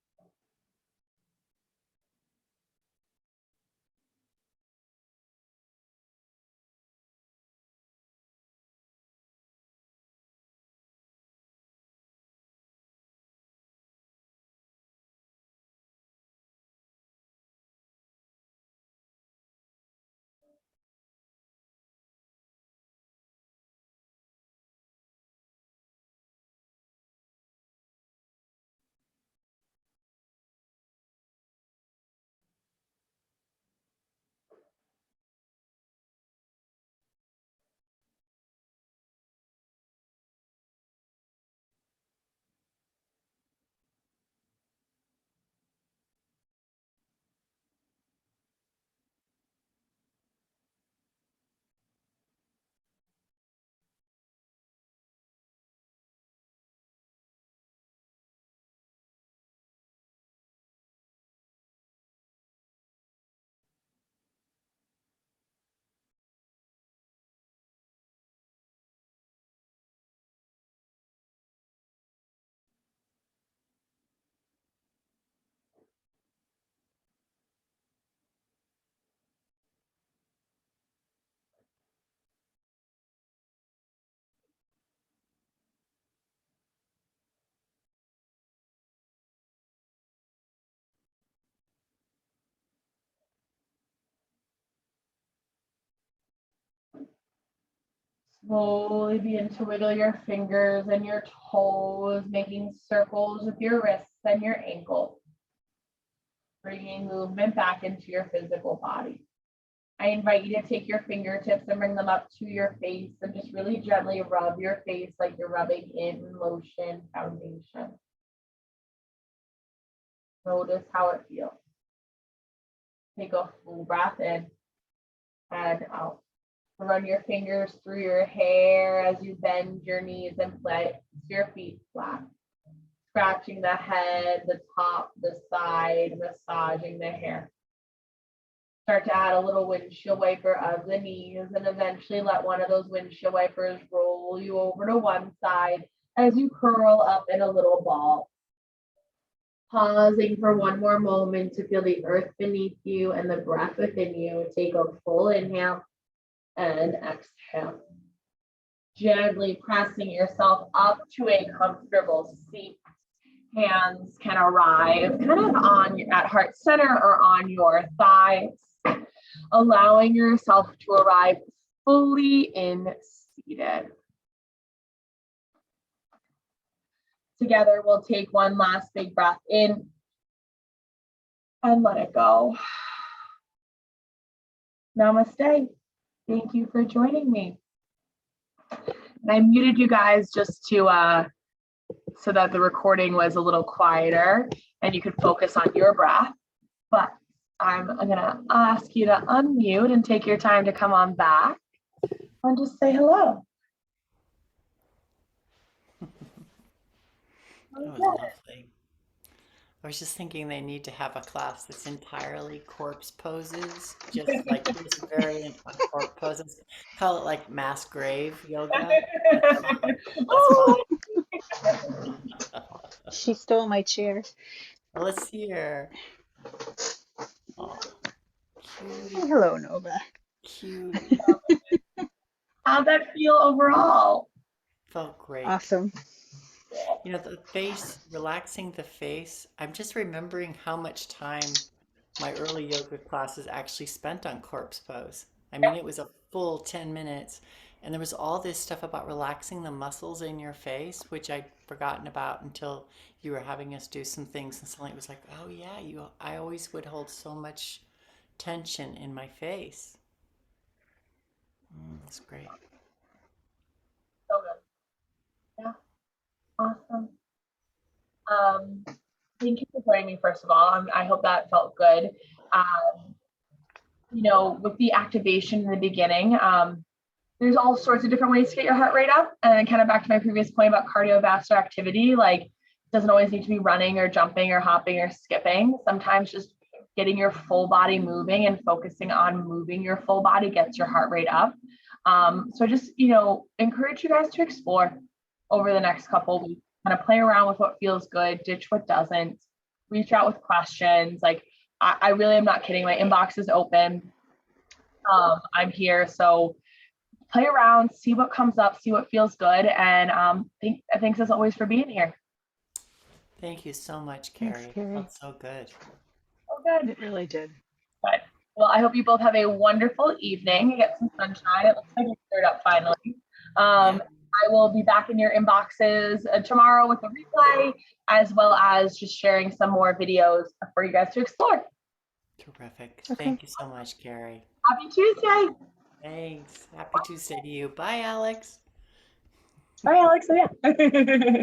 Slowly begin to wiggle your fingers and your toes, making circles with your wrists and your ankles, bringing movement back into your physical body. I invite you to take your fingertips and bring them up to your face and just really gently rub your face like you're rubbing in lotion foundation. Notice how it feels. Take a full breath in and out. Run your fingers through your hair as you bend your knees and place your feet flat. Scratching the head, the top, the side, massaging the hair. Start to add a little windshield wiper of the knees and eventually let one of those windshield wipers roll you over to one side as you curl up in a little ball. Pausing for one more moment to feel the earth beneath you and the breath within you. Take a full inhale and exhale. gently pressing yourself up to a comfortable seat. Hands can arrive kind of at heart center or on your thighs, allowing yourself to arrive fully in seated. Together, we'll take one last big breath in and let it go. Namaste. Thank you for joining me. And I muted you guys just to so that the recording was a little quieter and you could focus on your breath. But I'm gonna ask you to unmute and take your time to come on back and just say hello. That was lovely. I was just thinking they need to have a class that's entirely corpse poses, just like here's a variant on corpse poses. Call it like mass grave yoga. That's fine. Oh, She stole my chair. Let's see her. Oh, cutie, Hello, Nova. cutie. how'd that feel overall? Felt great. Awesome. You know, the face, relaxing the face. I'm just remembering how much time my early yoga classes actually spent on corpse pose. I mean, it was a full 10 minutes, and there was all this stuff about relaxing the muscles in your face, which I'd forgotten about until you were having us do some things, and suddenly it was like, oh yeah, I always would hold so much tension in my face. That's great. So good. Yeah, awesome. Thank you for joining me, first of all. I hope that felt good. You know, with the activation in the beginning, there's all sorts of different ways to get your heart rate up. And kind of back to my previous point about cardiovascular activity, like it doesn't always need to be running or jumping or hopping or skipping. Sometimes just getting your full body moving and focusing on moving your full body gets your heart rate up. So just, you know, encourage you guys to explore over the next couple of weeks, kind of play around with what feels good, ditch what doesn't, reach out with questions. Like I really am not kidding. My inbox is open. I'm here. So play around, see what comes up, see what feels good. And thanks as always for being here. Thank you so much, Carrie. Thanks, Carrie. It felt so good. So good. It really did. Good. Well, I hope you both have a wonderful evening. Get some sunshine. It looks like it's cleared up finally. Yeah. I will be back in your inboxes tomorrow with a replay, as well as just sharing some more videos for you guys to explore. Terrific. Okay. Thank you so much, Carrie. Happy Tuesday. Thanks. Happy Tuesday to you. Bye, Alex. Bye, Alex. So yeah.